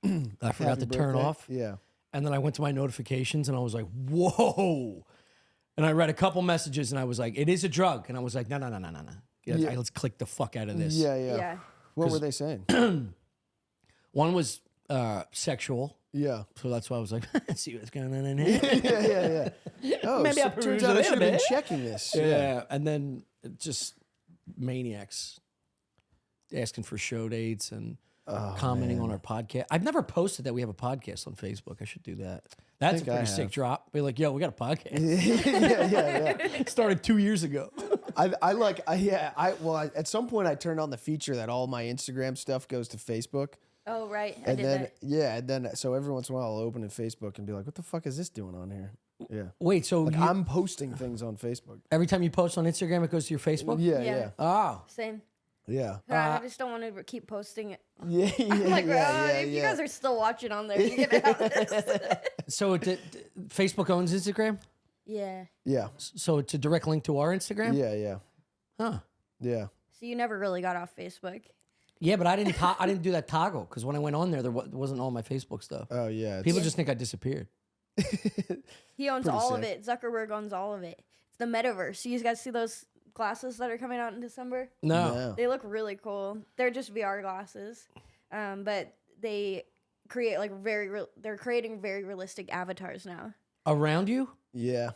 I forgot Happy to turn birthday. off. Yeah. And then I went to my notifications and I was like, whoa. And I read a couple messages and I was like, it is a drug. And I was like, no. Yeah, let's click the fuck out of this. Yeah, yeah. Yeah. What were they saying? One was sexual. Yeah. So that's why I was like, let's see what's going on in here. yeah. Oh, Maybe so I'll it turns peruse out a I should have little been bit. checking this. Yeah. And then just maniacs asking for show dates and commenting on our podcast. I've never posted that we have a podcast on Facebook. I should do that. That's a think I pretty sick have. drop. Be like, yo, we got a podcast. yeah. Started 2 years ago. At some point I turned on the feature that all my Instagram stuff goes to Facebook. Oh, right. I And did then, that. and then, so every once in a while I'll open it Facebook and be like, what the fuck is this doing on here? Yeah. Wait, so Like you- I'm posting things on Facebook. every time you post on Instagram, it goes to your Facebook? Yeah, Yeah. yeah. Oh. Same. Yeah. I just don't want to keep posting it. Yeah, I'm like, if you yeah. guys are still watching on there, you're going to have this. So Facebook owns Instagram? Yeah. Yeah. So it's a direct link to our Instagram? Yeah, yeah. Huh. Yeah. So you never really got off Facebook. Yeah, but I didn't do that toggle because when I went on there, wasn't all my Facebook stuff. Oh, yeah. People just think I disappeared. He owns Pretty all of sick. it. Zuckerberg owns all of it. It's the metaverse. You guys see those glasses that are coming out in December? No. They look really cool. They're just VR glasses, but they create like they're creating very realistic avatars now. Around you? Yeah.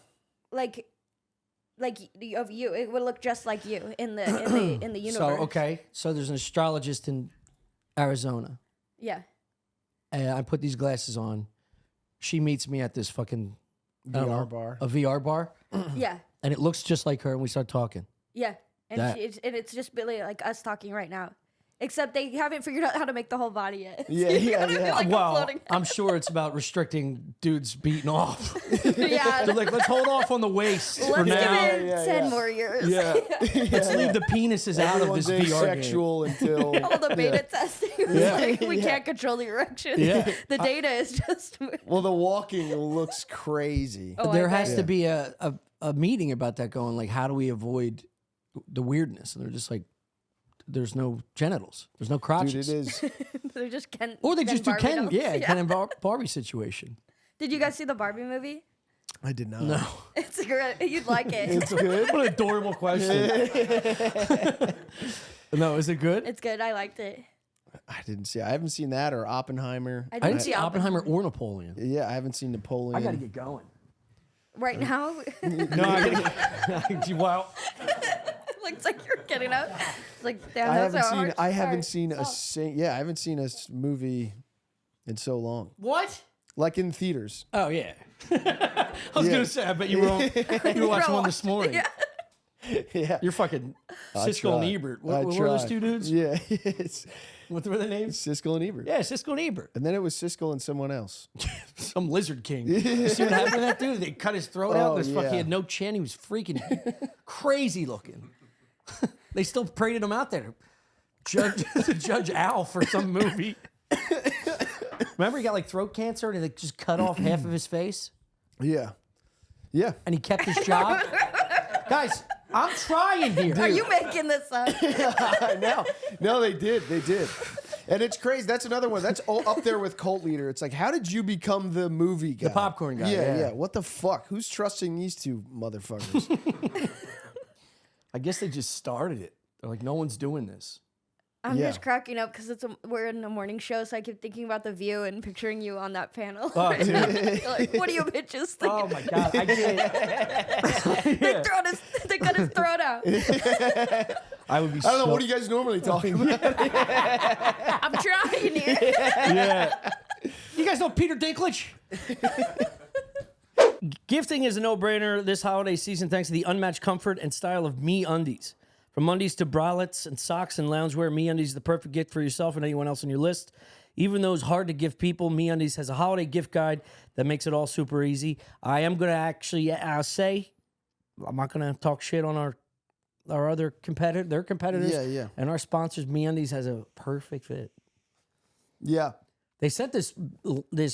Like of you, it would look just like you in the in the universe. So, okay. So there's an astrologist in Arizona. Yeah. And I put these glasses on. She meets me at this fucking I don't know, VR bar. a VR bar, Yeah. and it looks just like her, and we start talking. Yeah. And That- it's just really like us talking right now. Except they haven't figured out how to make the whole body yet. Yeah, yeah, yeah. Like Well, floating. I'm sure it's about restricting dudes beating off. Yeah. They're like, let's hold off on the waist for Let's give now. it Yeah, 10 yeah. more years. Yeah. Let's leave the penises out of this Everyone's VR game. asexual until All the beta testing was Yeah. like, we can't control the erection. Yeah. The data is just. well, the walking looks crazy. Oh, There I has bet. to be a meeting about that going, like, how do we avoid the weirdness? And they're just like, there's no genitals. There's no crotches. Dude, it is. They're just Ken. Or they just do Barbie Ken, dolls. yeah, Ken and Barbie situation. Did you guys see the Barbie movie? I did not. No. It's great. You'd like it. It's good. What an adorable question. No, is it good? It's good. I liked it. I didn't see. I haven't seen that or Oppenheimer. I I didn't didn't see Oppenheimer or Napoleon. Yeah, I haven't seen Napoleon. I got to get going. Right now, No, I got to get. Wow. looks like you're getting up. It's like, damn, I that's haven't a seen. hard I haven't start. seen a I haven't seen a movie in so long. What? Like in theaters. Oh, yeah. I was Yeah. going to say, I bet you were watching one this morning. Yeah. Yeah. You're fucking I Siskel and tried. Ebert. I What were those tried. two dudes? Yeah. It's What were their names? Siskel and Ebert. Yeah, Siskel and Ebert. And then it was Siskel and someone else. Some lizard king. You see what happened to that dude? They cut his throat out. Oh, This fuck, yeah. he had no chin. He was freaking crazy looking. They still paraded him out there to judge Al for some movie. Remember he got like throat cancer and they just cut off half of his face Yeah. Yeah. and he kept his job. Guys, I'm trying here. Are you making this up? No, they did. They did. And it's crazy. That's another one. That's all up there with Cult Leader. It's like, how did you become the movie guy? The popcorn guy, Yeah, yeah. yeah. What the fuck? Who's trusting these two motherfuckers? I guess they just started it. They're like, no one's doing this. I'm Yeah. just cracking up because we're in a morning show, so I keep thinking about The View and picturing you on that panel. Oh, dude. You're like, what do you bitches think? Oh my God. I did. They cut his throat out. I would be I don't know. What are you guys normally talking about? I'm trying here. Yeah. You guys know Peter Dinklage? Gifting is a no-brainer this holiday season thanks to the unmatched comfort and style of MeUndies. From undies to bralettes and socks and loungewear, MeUndies is the perfect gift for yourself and anyone else on your list. Even those hard-to-gift people, MeUndies has a holiday gift guide that makes it all super easy. I am going to actually say, I'm not going to talk shit on our other their competitors. Yeah, yeah. And our sponsors, MeUndies has a perfect fit. Yeah. They sent this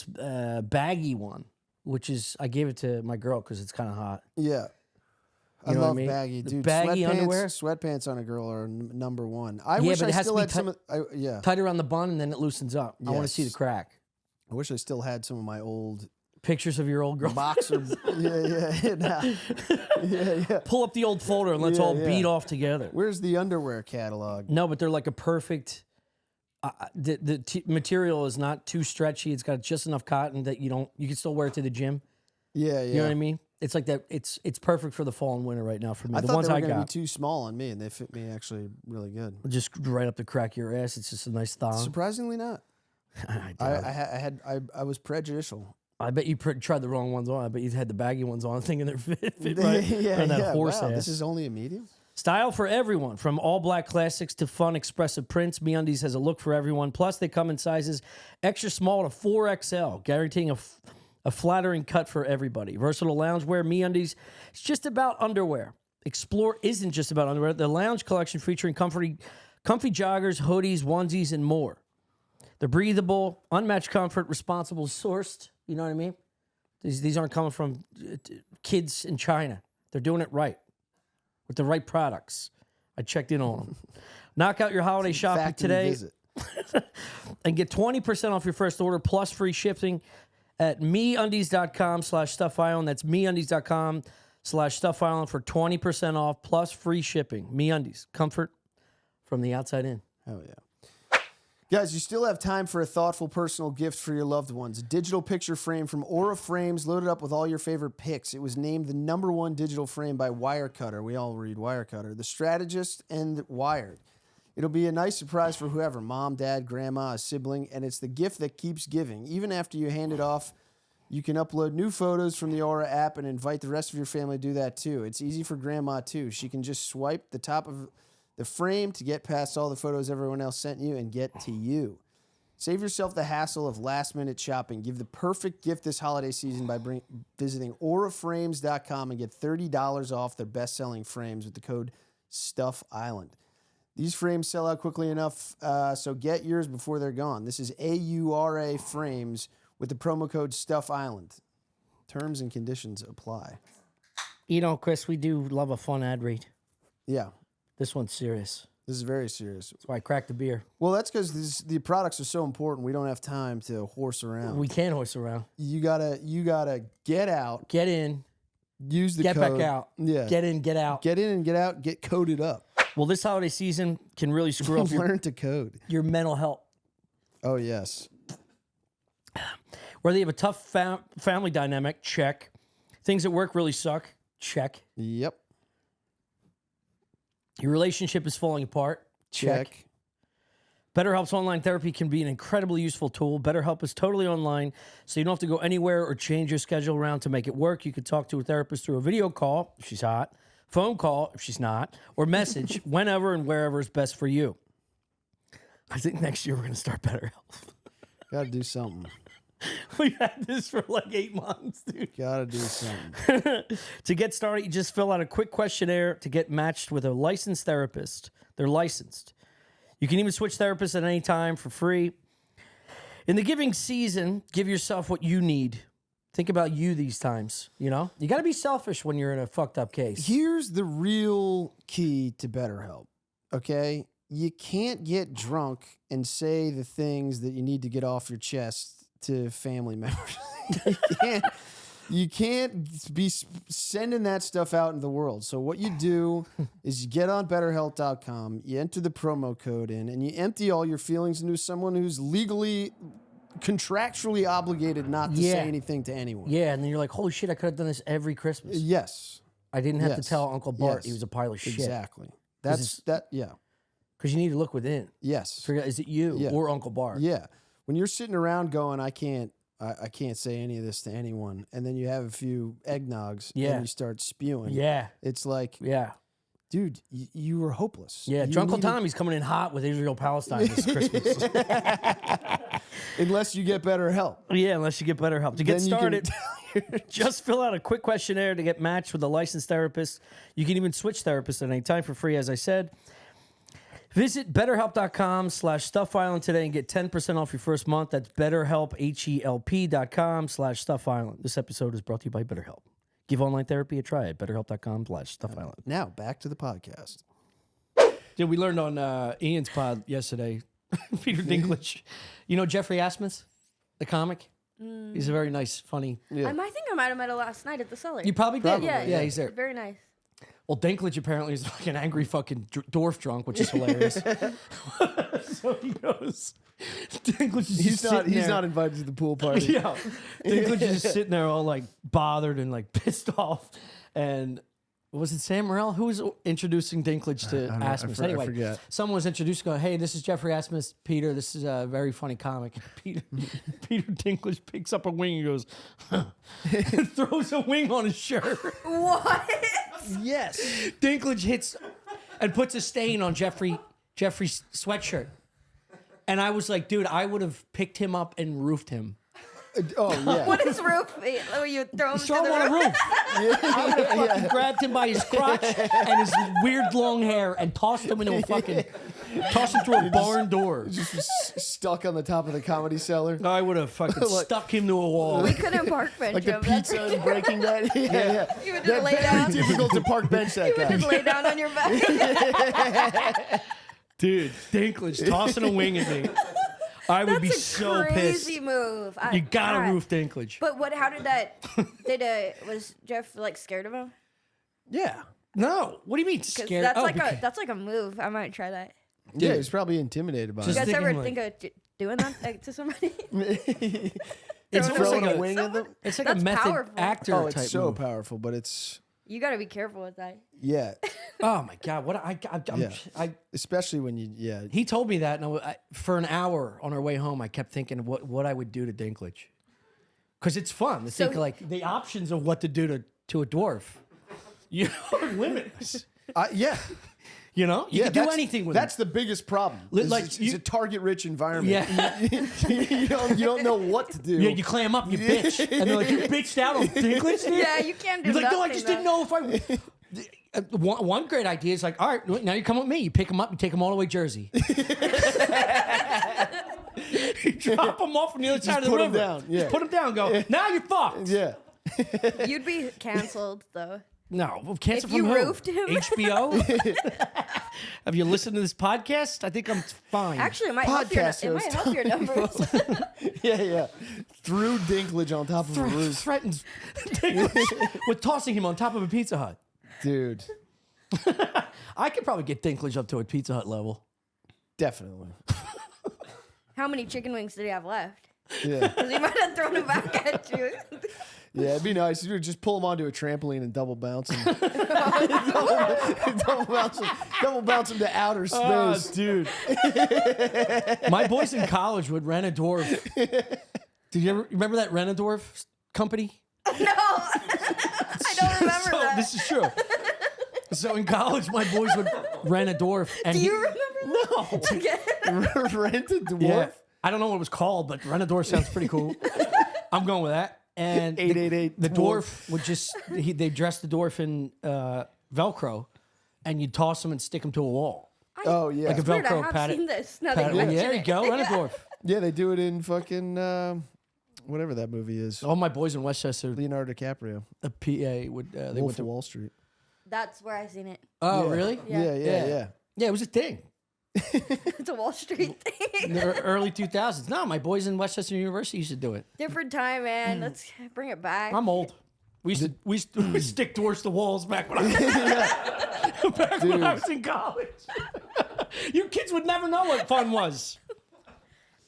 baggy one, which is I gave it to my girl because it's kind of hot. Yeah. I know what love mean? baggy, The dude. baggy underwear. Sweatpants on a girl are number one. I Yeah, wish but I it has still to be had some. Yeah, tight around the bun, and then it loosens up. I want to see the Yes. crack. I wish I still had some of my old Pictures of your old girl. boxer. yeah. Pull up the old folder and let's all Yeah. beat off together. Where's the underwear catalog? No, but they're like a perfect. The material is not too stretchy. It's got just enough cotton that you can still wear it to the gym. Yeah. You know what I mean? It's like that. It's perfect for the fall and winter right now for me. I The thought ones they were I going to be got, too small on me, and they fit me actually really good. just right up the crack of your ass. It's just a nice thong. Surprisingly not. I was prejudicial. I bet you tried the wrong ones on. I bet you had the baggy ones on, thinking they're fit right. And that horse Wow, ass. this is only a medium. Style for everyone, from all black classics to fun expressive prints. MeUndies has a look for everyone. Plus, they come in sizes extra small to 4XL, guaranteeing a flattering cut for everybody. Versatile loungewear, MeUndies, it's just about underwear. Explore isn't just about underwear. The lounge collection featuring comfy joggers, hoodies, onesies, and more. They're breathable, unmatched comfort, responsible sourced. You know what I mean? These aren't coming from kids in China. They're doing it right with the right products. I checked in on them. Knock out your holiday shopping Factory today visit. and get 20% off your first order plus free shipping at MeUndies.com/StuffIsland. That's MeUndies.com/StuffIsland for 20% off plus free shipping. MeUndies, comfort from the outside in. Hell yeah. Guys, you still have time for a thoughtful personal gift for your loved ones. A digital picture frame from Aura Frames loaded up with all your favorite pics. It was named the #1 digital frame by Wirecutter. We all read Wirecutter. The Strategist and Wired. It'll be a nice surprise for whoever, mom, dad, grandma, a sibling, and it's the gift that keeps giving. Even after you hand it off, you can upload new photos from the Aura app and invite the rest of your family to do that too. It's easy for grandma too. She can just swipe the top of the frame to get past all the photos everyone else sent you and get to you. Save yourself the hassle of last-minute shopping. Give the perfect gift this holiday season by visiting auraframes.com and get $30 off their best-selling frames with the code STUFFISLAND. These frames sell out quickly enough, so get yours before they're gone. This is AURA Frames with the promo code STUFFISLAND. Terms and conditions apply. You know, Chris, we do love a fun ad read. Yeah, This one's serious. this is very serious. That's why I cracked the beer. Well, that's because the products are so important. We don't have time to horse around. We can't horse around. You gotta get out, Get in, use the get code. back out. Yeah, Get in, get out. get in and get out. Get coded up. Well, this holiday season can really screw up Learn to code. your mental health. Oh yes. Whether you have a tough family dynamic, check. Things at work really suck, check. Yep. Your relationship is falling apart, check. BetterHelp's online therapy can be an incredibly useful tool. BetterHelp is totally online, so you don't have to go anywhere or change your schedule around to make it work. You can talk to a therapist through a video call, if she's hot, phone call, if she's not, or message whenever and wherever is best for you. I think next year we're going to start BetterHelp. Gotta do something. We had this for like 8 months, dude. Gotta do something. To get started, you just fill out a quick questionnaire to get matched with a licensed therapist. They're licensed. You can even switch therapists at any time for free. In the giving season, give yourself what you need. Think about you these times, you know? You got to be selfish when you're in a fucked up case. Here's the real key to BetterHelp, okay? You can't get drunk and say the things that you need to get off your chest to family members. You can't be sending that stuff out in the world. So what you do is you get on BetterHelp.com, you enter the promo code in, and you empty all your feelings into someone who's legally, contractually obligated not to say anything to anyone. Yeah, and then you're like, holy shit, I could have done this every Christmas. Yes. I didn't have to Yes. tell Uncle Bart Yes. he was a pile of shit. Exactly. Yeah. Because you need to look within. Yes. Figure out, is it you Yeah. or Uncle Bart? Yeah. When you're sitting around going, I can't say any of this to anyone, and then you have a few eggnogs and you start spewing. Yeah. It's like, Yeah. dude, you were hopeless. Yeah. You Drunkle needed- Tommy's coming in hot with Israel Palestine this Christmas. Unless you get better help. Yeah, unless you get better help. To get Then you can started, just fill out a quick questionnaire to get matched with a licensed therapist. You can even switch therapists at any time for free, as I said. Visit BetterHelp.com/StuffIsland today and get 10% off your first month. That's BetterHelp, HELP.com/StuffIsland. This episode is brought to you by BetterHelp. Give online therapy a try at betterhelp.com/StuffIsland. Now back to the podcast. Dude, we learned on Ian's pod yesterday, Peter Dinklage. You know Jeffrey Asmus, the comic? He's a very nice, funny. Yeah. I think I might have met him last night at the cellar. You probably did. Probably, yeah, yeah, he's there. Very nice. Well, Dinklage apparently is like an angry fucking dwarf drunk, which is hilarious. So he goes. Dinklage is He's just not. sitting He's there. not invited to the pool party. Yeah, Dinklage is just sitting there all like bothered and like pissed off. And was it Sam Morril who was introducing Dinklage to I Asmus? Anyway, I forget. someone was introduced. Go, hey, this is Jeffrey Asmus. Peter, this is a very funny comic. Peter Dinklage picks up a wing and goes, and throws a wing on his shirt. What? Yes. Dinklage hits and puts a stain on Jeffrey's sweatshirt. And I was like, dude, I would have picked him up and roofed him. Oh yeah. What is roof? Oh, you throw him Throw to him the on a roof? roof. I would have fucking grabbed him by his crotch and his weird long hair and tossed him into a fucking, tossed him through a barn door. Just stuck on the top of the Comedy Cellar. I would have fucking Like- stuck him to a wall. We couldn't park bench Like the him. That's pizza and Breaking Bad. Yeah. You would That's just lay very down. difficult to park bench that You would guy. just lay down on your back. Dude, Dinklage tossing a wing at me. I would be That's a so crazy pissed. move. You gotta God. roof Dinklage. But what? How did that? Was Jeff like scared of him? Yeah. No, what do you mean 'Cause scared? that's Oh, like because- that's like a move. I might try that. Yeah, he's probably intimidated by Just You guys thinking, ever like- think of doing that to somebody? it. It's Throwing almost Throwing like a a wing at them. It's like That's a method powerful. actor Oh, it's type so move. powerful, but it's You got to be careful with that. yeah, Oh my god! What Yeah. especially when you he told me that, and for an hour on our way home, I kept thinking of what I would do to Dinklage, because it's fun to So think like the options of what to do to a dwarf. You know, are limitless. yeah. You know, you Yeah, can do that's- anything with That's it. the biggest problem. Like, Like it's a target-rich environment. Yeah. you don't know what to do. Yeah, you clam up, you bitch, and they're like, you bitched out on Dinklage. Dude? Yeah, you can't do You're like, no, I nothing, just didn't know if I. One great idea is like, all right, now you come with me. You pick them up, you take them all the way Jersey. You drop them off on the other side of the put 'em river. down, yeah. Just put them down. And go. Now you're fucked. Yeah. You'd be canceled though. No, well, cancel If you from who? roofed him. HBO. Have you listened to this podcast? I think I'm fine. Actually, it might help your, Podcast it might host. help your numbers. Yeah. Threw Dinklage on top of a roof. threatens Dinklage with tossing him on top of a Pizza Hut. Dude. I could probably get Dinklage up to a Pizza Hut level. Definitely. How many chicken wings did he have left? Yeah. Because he might have thrown them back at you. Yeah, it'd be nice. You would just pull him onto a trampoline and double bounce him. double bounce him to outer space. Dude. My boys in college would rent a dwarf. Did you ever remember that rent a dwarf company? No, I don't remember So, that. this is true. So in college, my boys would rent a dwarf. And Do you remember that? No. Rent a dwarf? Yeah. I don't know what it was called, but rent a dwarf sounds pretty cool. I'm going with that. And 888 the dwarf. dwarf would just, they dressed the dwarf in Velcro, and you'd toss him and stick him to a wall. Oh, yeah. Like a Weird, I Velcro have pattern. seen this. Now that you Pattern. mention There you it. go, rent a dwarf. Yeah, they do it in fucking whatever that movie is. All my boys in Westchester, Leonardo DiCaprio. the PA would, they Wolf went of to. Wall Street. That's where I seen it. Oh, Yeah. really? Yeah. Yeah. Yeah, it was a thing. It's a Wall Street thing. In the early 2000s. No, my boys in Westchester University used to do it. Different time, man. Let's bring it back. I'm old. We used to stick doors to walls back when I was in college. You kids would never know what fun was.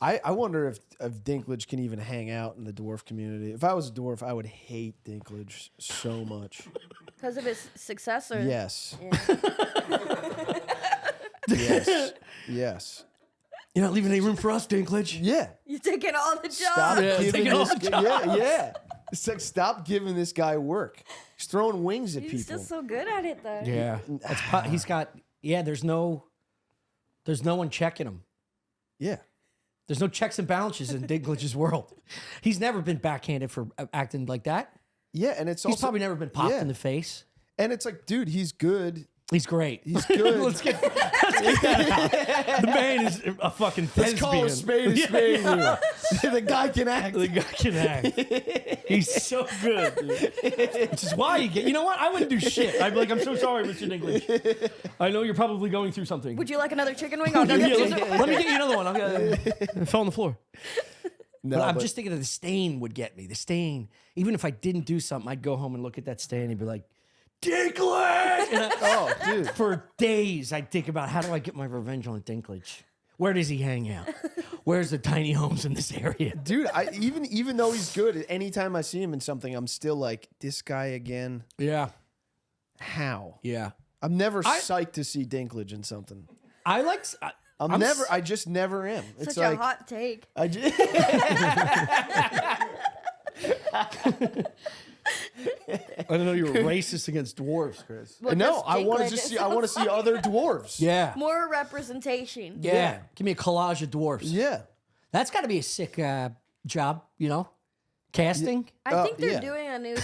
I wonder if Dinklage can even hang out in the dwarf community. If I was a dwarf, I would hate Dinklage so much. Because of his success or Yes. Yeah. Yes. You're not leaving any room for us, Dinklage. Yeah. You're taking all the jobs. Stop Yeah, giving taking all this the guy, yeah. It's like, stop giving this guy work. He's throwing wings at He's people. just so good at it, though. Yeah, he's got. Yeah, there's no one checking him. Yeah. There's no checks and balances in Dinklage's world. He's never been backhanded for acting like that. Yeah, and it's He's also probably never been popped yeah. in the face. And it's like, dude, he's good He's great. He's good. let's get that out. The man is a fucking thespian. Let's call a spade a spade here. The guy can act. The guy can act. He's so good, dude. Which is why you get. You know what? I wouldn't do shit. I'd be like, I'm so sorry, Mr. Dinklage. I know you're probably going through something. Would you like another chicken wing? I'll go Yeah, get you. let me get you another one. It fell on the floor. No, But I'm just thinking of the stain would get me. The stain. Even if I didn't do something, I'd go home and look at that stain and be like, Dinklage! And oh, dude. for days, I'd think about how do I get my revenge on Dinklage? Where does he hang out? Where's the tiny homes in this area? Dude, even though he's good, anytime I see him in something, I'm still like, this guy again. Yeah. How? Yeah. I'm never psyched to see Dinklage in something. I just never am. It's Such like a hot take. I just I don't know you were racist against dwarves, Chris. Well, no, just I want to Dinklage just is see. I want to see other dwarves. Yeah. more representation. Yeah. Give me a collage of dwarves. Yeah. That's got to be a sick job, you know? Casting? I think they're yeah. doing a new.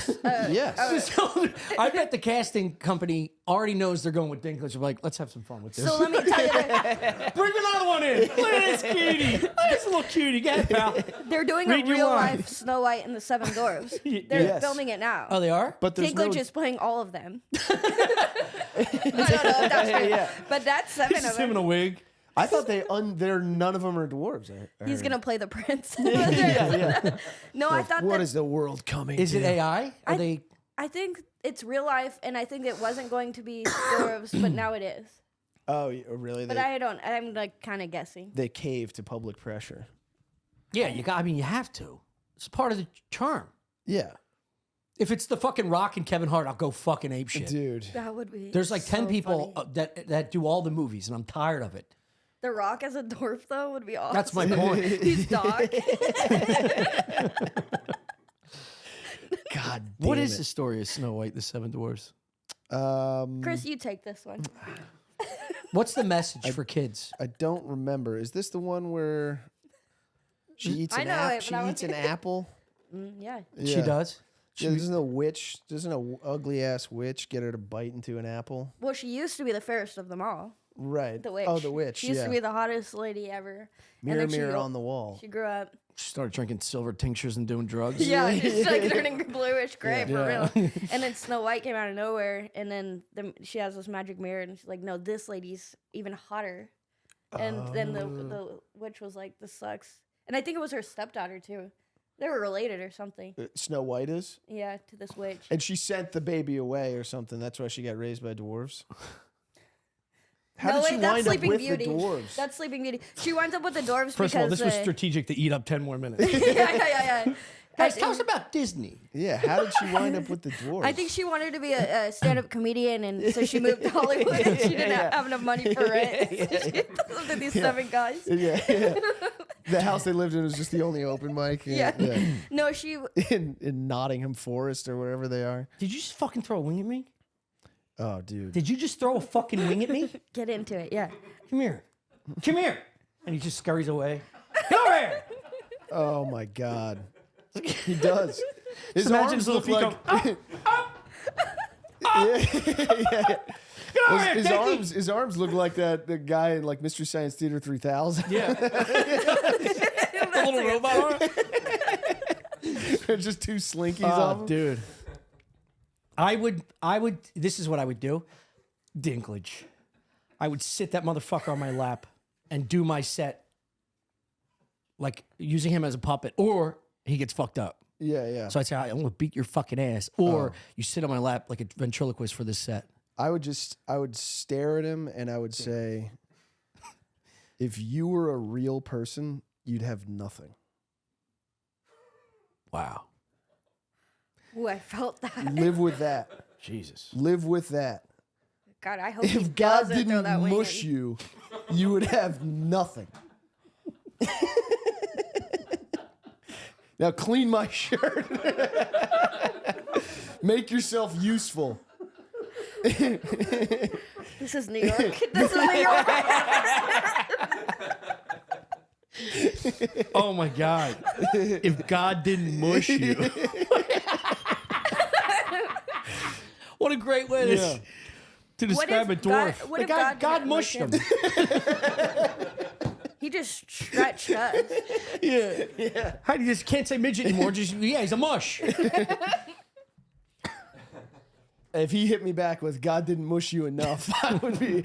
Yes. So, I bet the casting company already knows they're going with Dinklage. They're like, let's have some fun with this. So let me tell you, Bring another one in. Look at this cutie. Look at this little cutie. Get it, pal. they're doing Read a your real line. life Snow White and the Seven Dwarfs. They're Yes. filming it now. Oh, they are? But there's Dinklage no. is playing all of them. I don't know if that's true, Yeah. but that's seven This of is him in them. a wig. I thought they're none of them are dwarves. I He's heard. gonna play the prince. Yeah. No, I thought What that. is the world coming? Is to? it AI? Are they? I think it's real life, and I think it wasn't going to be dwarves, but now it is. Oh, really? But I don't. I'm like kind of guessing. They cave to public pressure. Yeah, you got. I mean, you have to. It's part of the charm. Yeah, If it's the fucking Rock and Kevin Hart, I'll go fucking ape shit. dude. That would be. There's like 10 so people funny. that do all the movies, and I'm tired of it. The Rock as a dwarf though would be awesome. That's my point. He's Doc. God. What damn is it. the story of Snow White, and the Seven Dwarfs? Chris, you take this one. What's the message for kids? I don't remember. Is this the one where she eats I an know apple? it, but She I eats an apple. Yeah. She does. Yeah, doesn't a witch? Doesn't a ugly ass witch get her to bite into an apple? Well, she used to be the fairest of them all. Right. The witch. Oh, the witch. She used yeah. to be the hottest lady ever. mirror, then mirror she, on the wall. She grew up. She started drinking silver tinctures and doing drugs. Yeah, she's like turning bluish gray for Yeah. real. And then Snow White came out of nowhere, and then she has this magic mirror, and she's like, "No, this lady's even hotter." And then the witch was like, "This sucks." And I think it was her stepdaughter too. They were related or something. Snow White is, Yeah, to this witch. and she sent the baby away or something. That's why she got raised by dwarves. How did she that's wind up Sleeping with Beauty. the dwarves? That's Sleeping Beauty. She winds up with the dwarves First of all, because this was strategic to eat up 10 more minutes. yeah. Guys, tell us about Disney. Yeah, how did she wind up with the dwarves? I think she wanted to be a stand-up comedian, and so she moved to Hollywood. And she didn't have enough money for rent. So she lived with these 7 guys. Yeah. The house they lived in was just the only open mic. Yeah. No, she. In Nottingham Forest or wherever they are. Did you just fucking throw a wing at me? Oh, dude. Did you just throw a fucking wing at me? Get into it, yeah. Come here. Come here. And he just scurries away. Get over here. Oh my God. He does. His Imagine arms his little look feet like go, his arms look like the guy in like Mystery Science Theater 3000. Yeah. The little robot arm. Just 2 slinkies on him. Dude. I would, this is what I would do. Dinklage. I would sit that motherfucker on my lap and do my set like using him as a puppet, or he gets fucked up. Yeah. So I'd say, I'm going to beat your fucking ass. Or you sit on my lap like a ventriloquist for this set. I would stare at him and I would say, if you were a real person, you'd have nothing. Wow. Ooh, I felt that. Live with that. Jesus. Live with that. God, I hope he If God doesn't throw that didn't wing mush in. you, you would have nothing. Now clean my shirt. Make yourself useful. This is New York. This is New York. Oh my God. If God didn't mush you. What a great way to to describe a dwarf. What if God didn't mushed mush him. He just stretched us. Yeah. How do you just can't say midget anymore? Just he's a mush. If he hit me back with "God didn't mush you enough," I would be.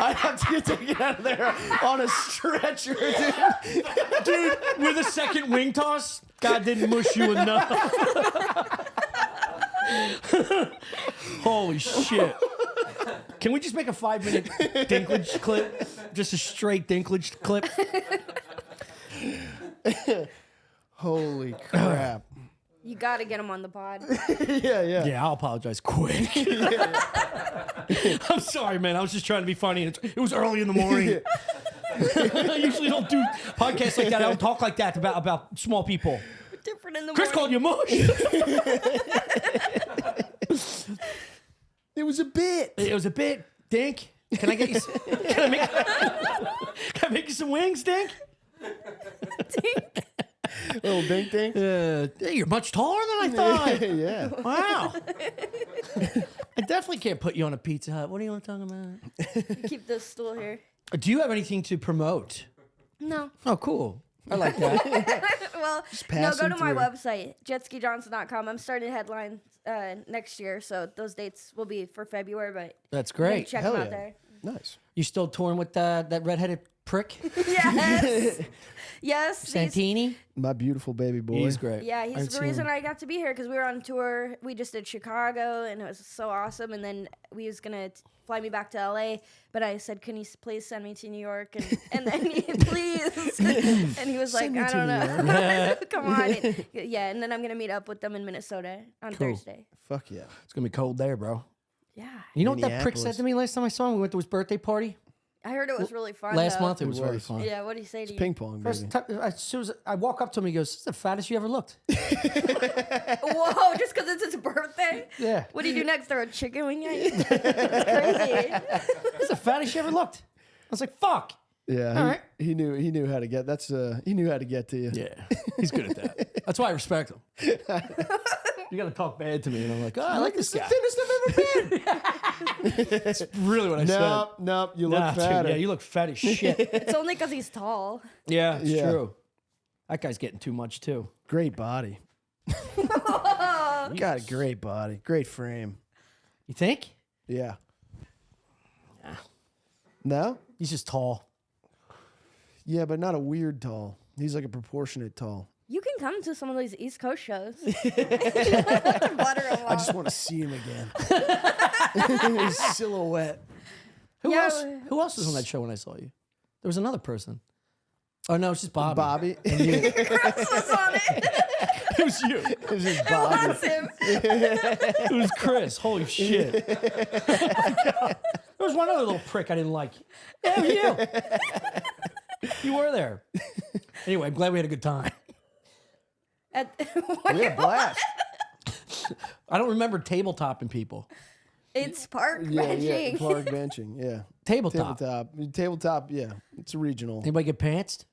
I'd have to get taken out of there on a stretcher, dude. Dude, with a second wing toss, God didn't mush you enough. Holy shit. Can we just make a 5-minute Dinklage clip? Just a straight Dinklage clip? Holy crap. You got to get him on the pod. Yeah. Yeah, I'll apologize quick. I'm sorry, man. I was just trying to be funny. It was early in the morning. I usually don't do podcasts like that. I don't talk like that about small people. Different in the Chris called morning. you mush. It was a bit. It was a bit. Dink, can I get you? Can I make you some wings, Dink? Little dink dink. Hey, you're much taller than I thought. Yeah. Wow. I definitely can't put you on a Pizza Hut. What do you want to talk about? Keep this stool here. Do you have anything to promote? No. Oh, cool. I like that. Well, no, pass go them to my through. website, jetskijohnson.com. I'm starting headlines next year, so those dates will be for February, but That's you can great. check Hell them yeah. out there. Nice. You still touring with that redheaded prick? Yes. Yes. Santini? My beautiful baby boy. He's great. Yeah, I've he's the seen reason him. I got to be here because we were on tour. We just did Chicago, and it was so awesome. And then we was gonna fly me back to LA, but I said, "Can you please send me to New York?" And then he, please, and he was like, Send me "I to don't New know, come on." And, yeah, and then I'm gonna meet up with them in Minnesota on Cool. Thursday. Fuck yeah. It's going to be cold there, bro. Yeah, You know what that prick Minneapolis. said to me last time I saw him? We went to his birthday party I heard it was really fun. last though. month. It was very was. fun. Yeah, what did he say to you? Ping pong, baby. First time, as soon as I walk up to him, he goes, "This is the fattest you ever looked." Whoa, just because it's his birthday? Yeah. What do you do next? Throw a chicken wing at you? That's crazy. This is the fattest you ever looked. I was like, "Fuck." Yeah. All right. He knew how to get. He knew how to get to you. Yeah, he's good at that. That's why I respect him. You got to talk bad to me, and I'm like, "Oh, I like this the guy." thinnest I've ever been. That's really what I said. Nope. You look Nah, dude, fatter. yeah, you look fat as shit. It's only because he's tall. Yeah, it's Yeah. true. That guy's getting too much too. Great body. Got a great body. Great frame. You think? Yeah. No? He's just tall. Yeah, but not a weird tall. He's like a proportionate tall. You can come to some of these East Coast shows. Butter him I just up. want to see him again. His silhouette. Who Yeah, else? Who else was on that show when I saw you? There was another person. Oh no, it's just Bobby. Bobby. Chris was on it. It was you. It was just It Bobby. was him. It was Chris. Holy shit. There was one other little prick I didn't like. Yeah, you. You were there. Anyway, I'm glad we had a good time. We had a blast. I don't remember tabletopping people. It's park Yeah, benching. park benching. Yeah. Tabletop. Tabletop, yeah. It's regional. Anybody get pantsed?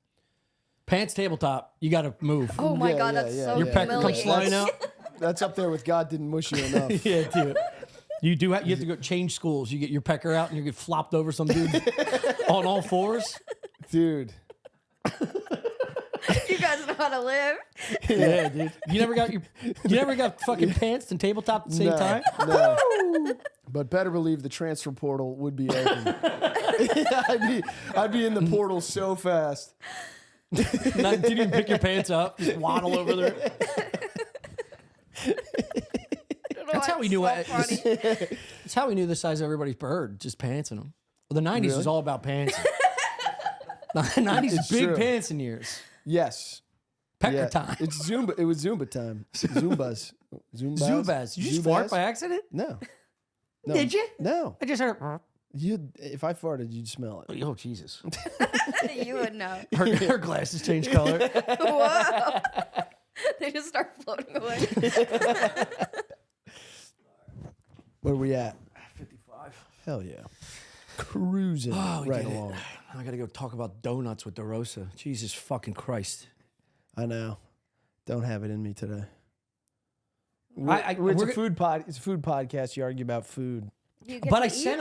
Pants tabletop. You got to move. Oh my Yeah, god, yeah, that's yeah, so Your pecker comes humiliating. flying out. That's up there with God didn't mush you enough. Yeah, dude. You have to go change schools. You get your pecker out and you get flopped over some dude on all fours. Dude. You guys know how to live. Yeah, dude. You never got fucking pants and tabletop at the same No, time? no. But better believe the transfer portal would be open. I'd be in the portal so fast. Didn't even pick your pants up. Just waddle over there. That's how we knew it. That's how we knew the size of everybody's bird. Just pantsing them. Well, the 90s Really? was all about pantsing. The 90s It's big true. pantsing years. Yes. Pecker Yeah. time. It's Zumba. It was Zumba time. Zumbas. Zubaz. Did you just fart by accident? No. No. Did you? No. I just heard. If I farted, you'd smell it. Oh, Jesus. You would know. Her glasses changed color. Whoa. They just start floating away. Where are we at? 55. Hell yeah. Cruising We right did it. along. I got to go talk about donuts with DeRosa. Jesus fucking Christ. I know. Don't have it in me today. It's a food podcast. You argue about food. But I sent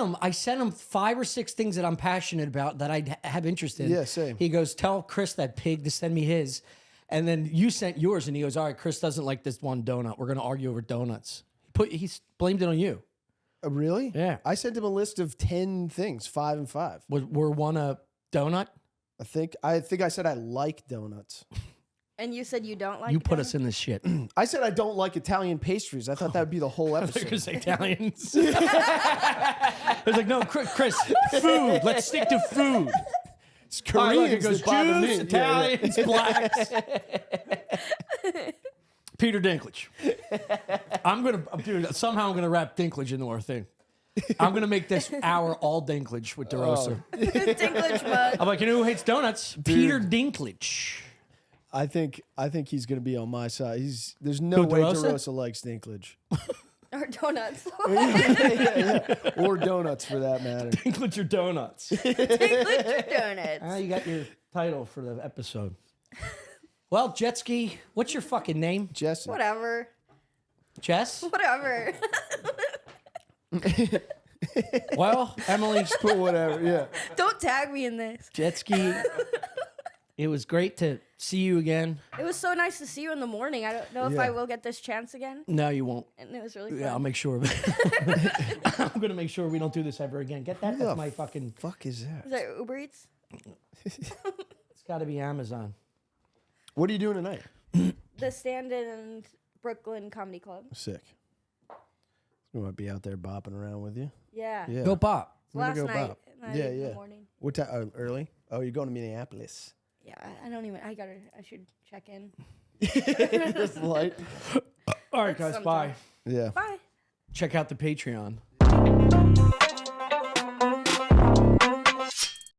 him 5 or 6 things that I'm passionate about that I have interest in. Yeah, same. He goes, tell Chris that pig to send me his. And then you sent yours, and he goes, all right, Chris doesn't like this one donut. We're going to argue over donuts. He blamed it on you. Really? Yeah. I sent him a list of 10 things, 5 and 5. Were one a donut? I think I said I like donuts. And you said you don't like You put them? us in this shit. I said I don't like Italian pastries. I thought that would be the whole episode. Because Italians. I was like, no, Chris, food. Let's stick to food. It's Koreans It goes that bother me. Jews, Italians, blacks. Peter Dinklage. Somehow I'm gonna wrap Dinklage into our thing. I'm gonna make this hour all Dinklage with DeRosa. Dinklage mug. I'm like, you know who hates donuts? Peter Dinklage. I think he's going to be on my side. There's no way DeRosa? DeRosa likes Dinklage. Or donuts. Or donuts, for that matter. Dinklage or donuts. Dinklage or donuts. You got your title for the episode. Well, Jetski, what's your fucking name? Jesse. Whatever. Jess? Whatever. Well, Emily. Just put whatever, yeah. Don't tag me in this. Jetski, it was great to see you again. It was so nice to see you in the morning. I don't know if Yeah. I will get this chance again. No, you won't. And it was really fun. Yeah, I'll make sure of it. I'm going to make sure we don't do this ever again. Get that? That's my fucking... Fuck is that? Is that Uber Eats? It's got to be Amazon. What are you doing tonight? The Stand-In and Brooklyn Comedy Club. Sick. We might be out there bopping around with you. Yeah. Yeah. Go pop. We're gonna Last go night. bop. In Yeah, the yeah. morning. What time? Early? Oh, you're going to Minneapolis. Yeah, I don't even. I should check in. Your flight. All right, guys. Bye. Yeah. Bye. Check out the Patreon.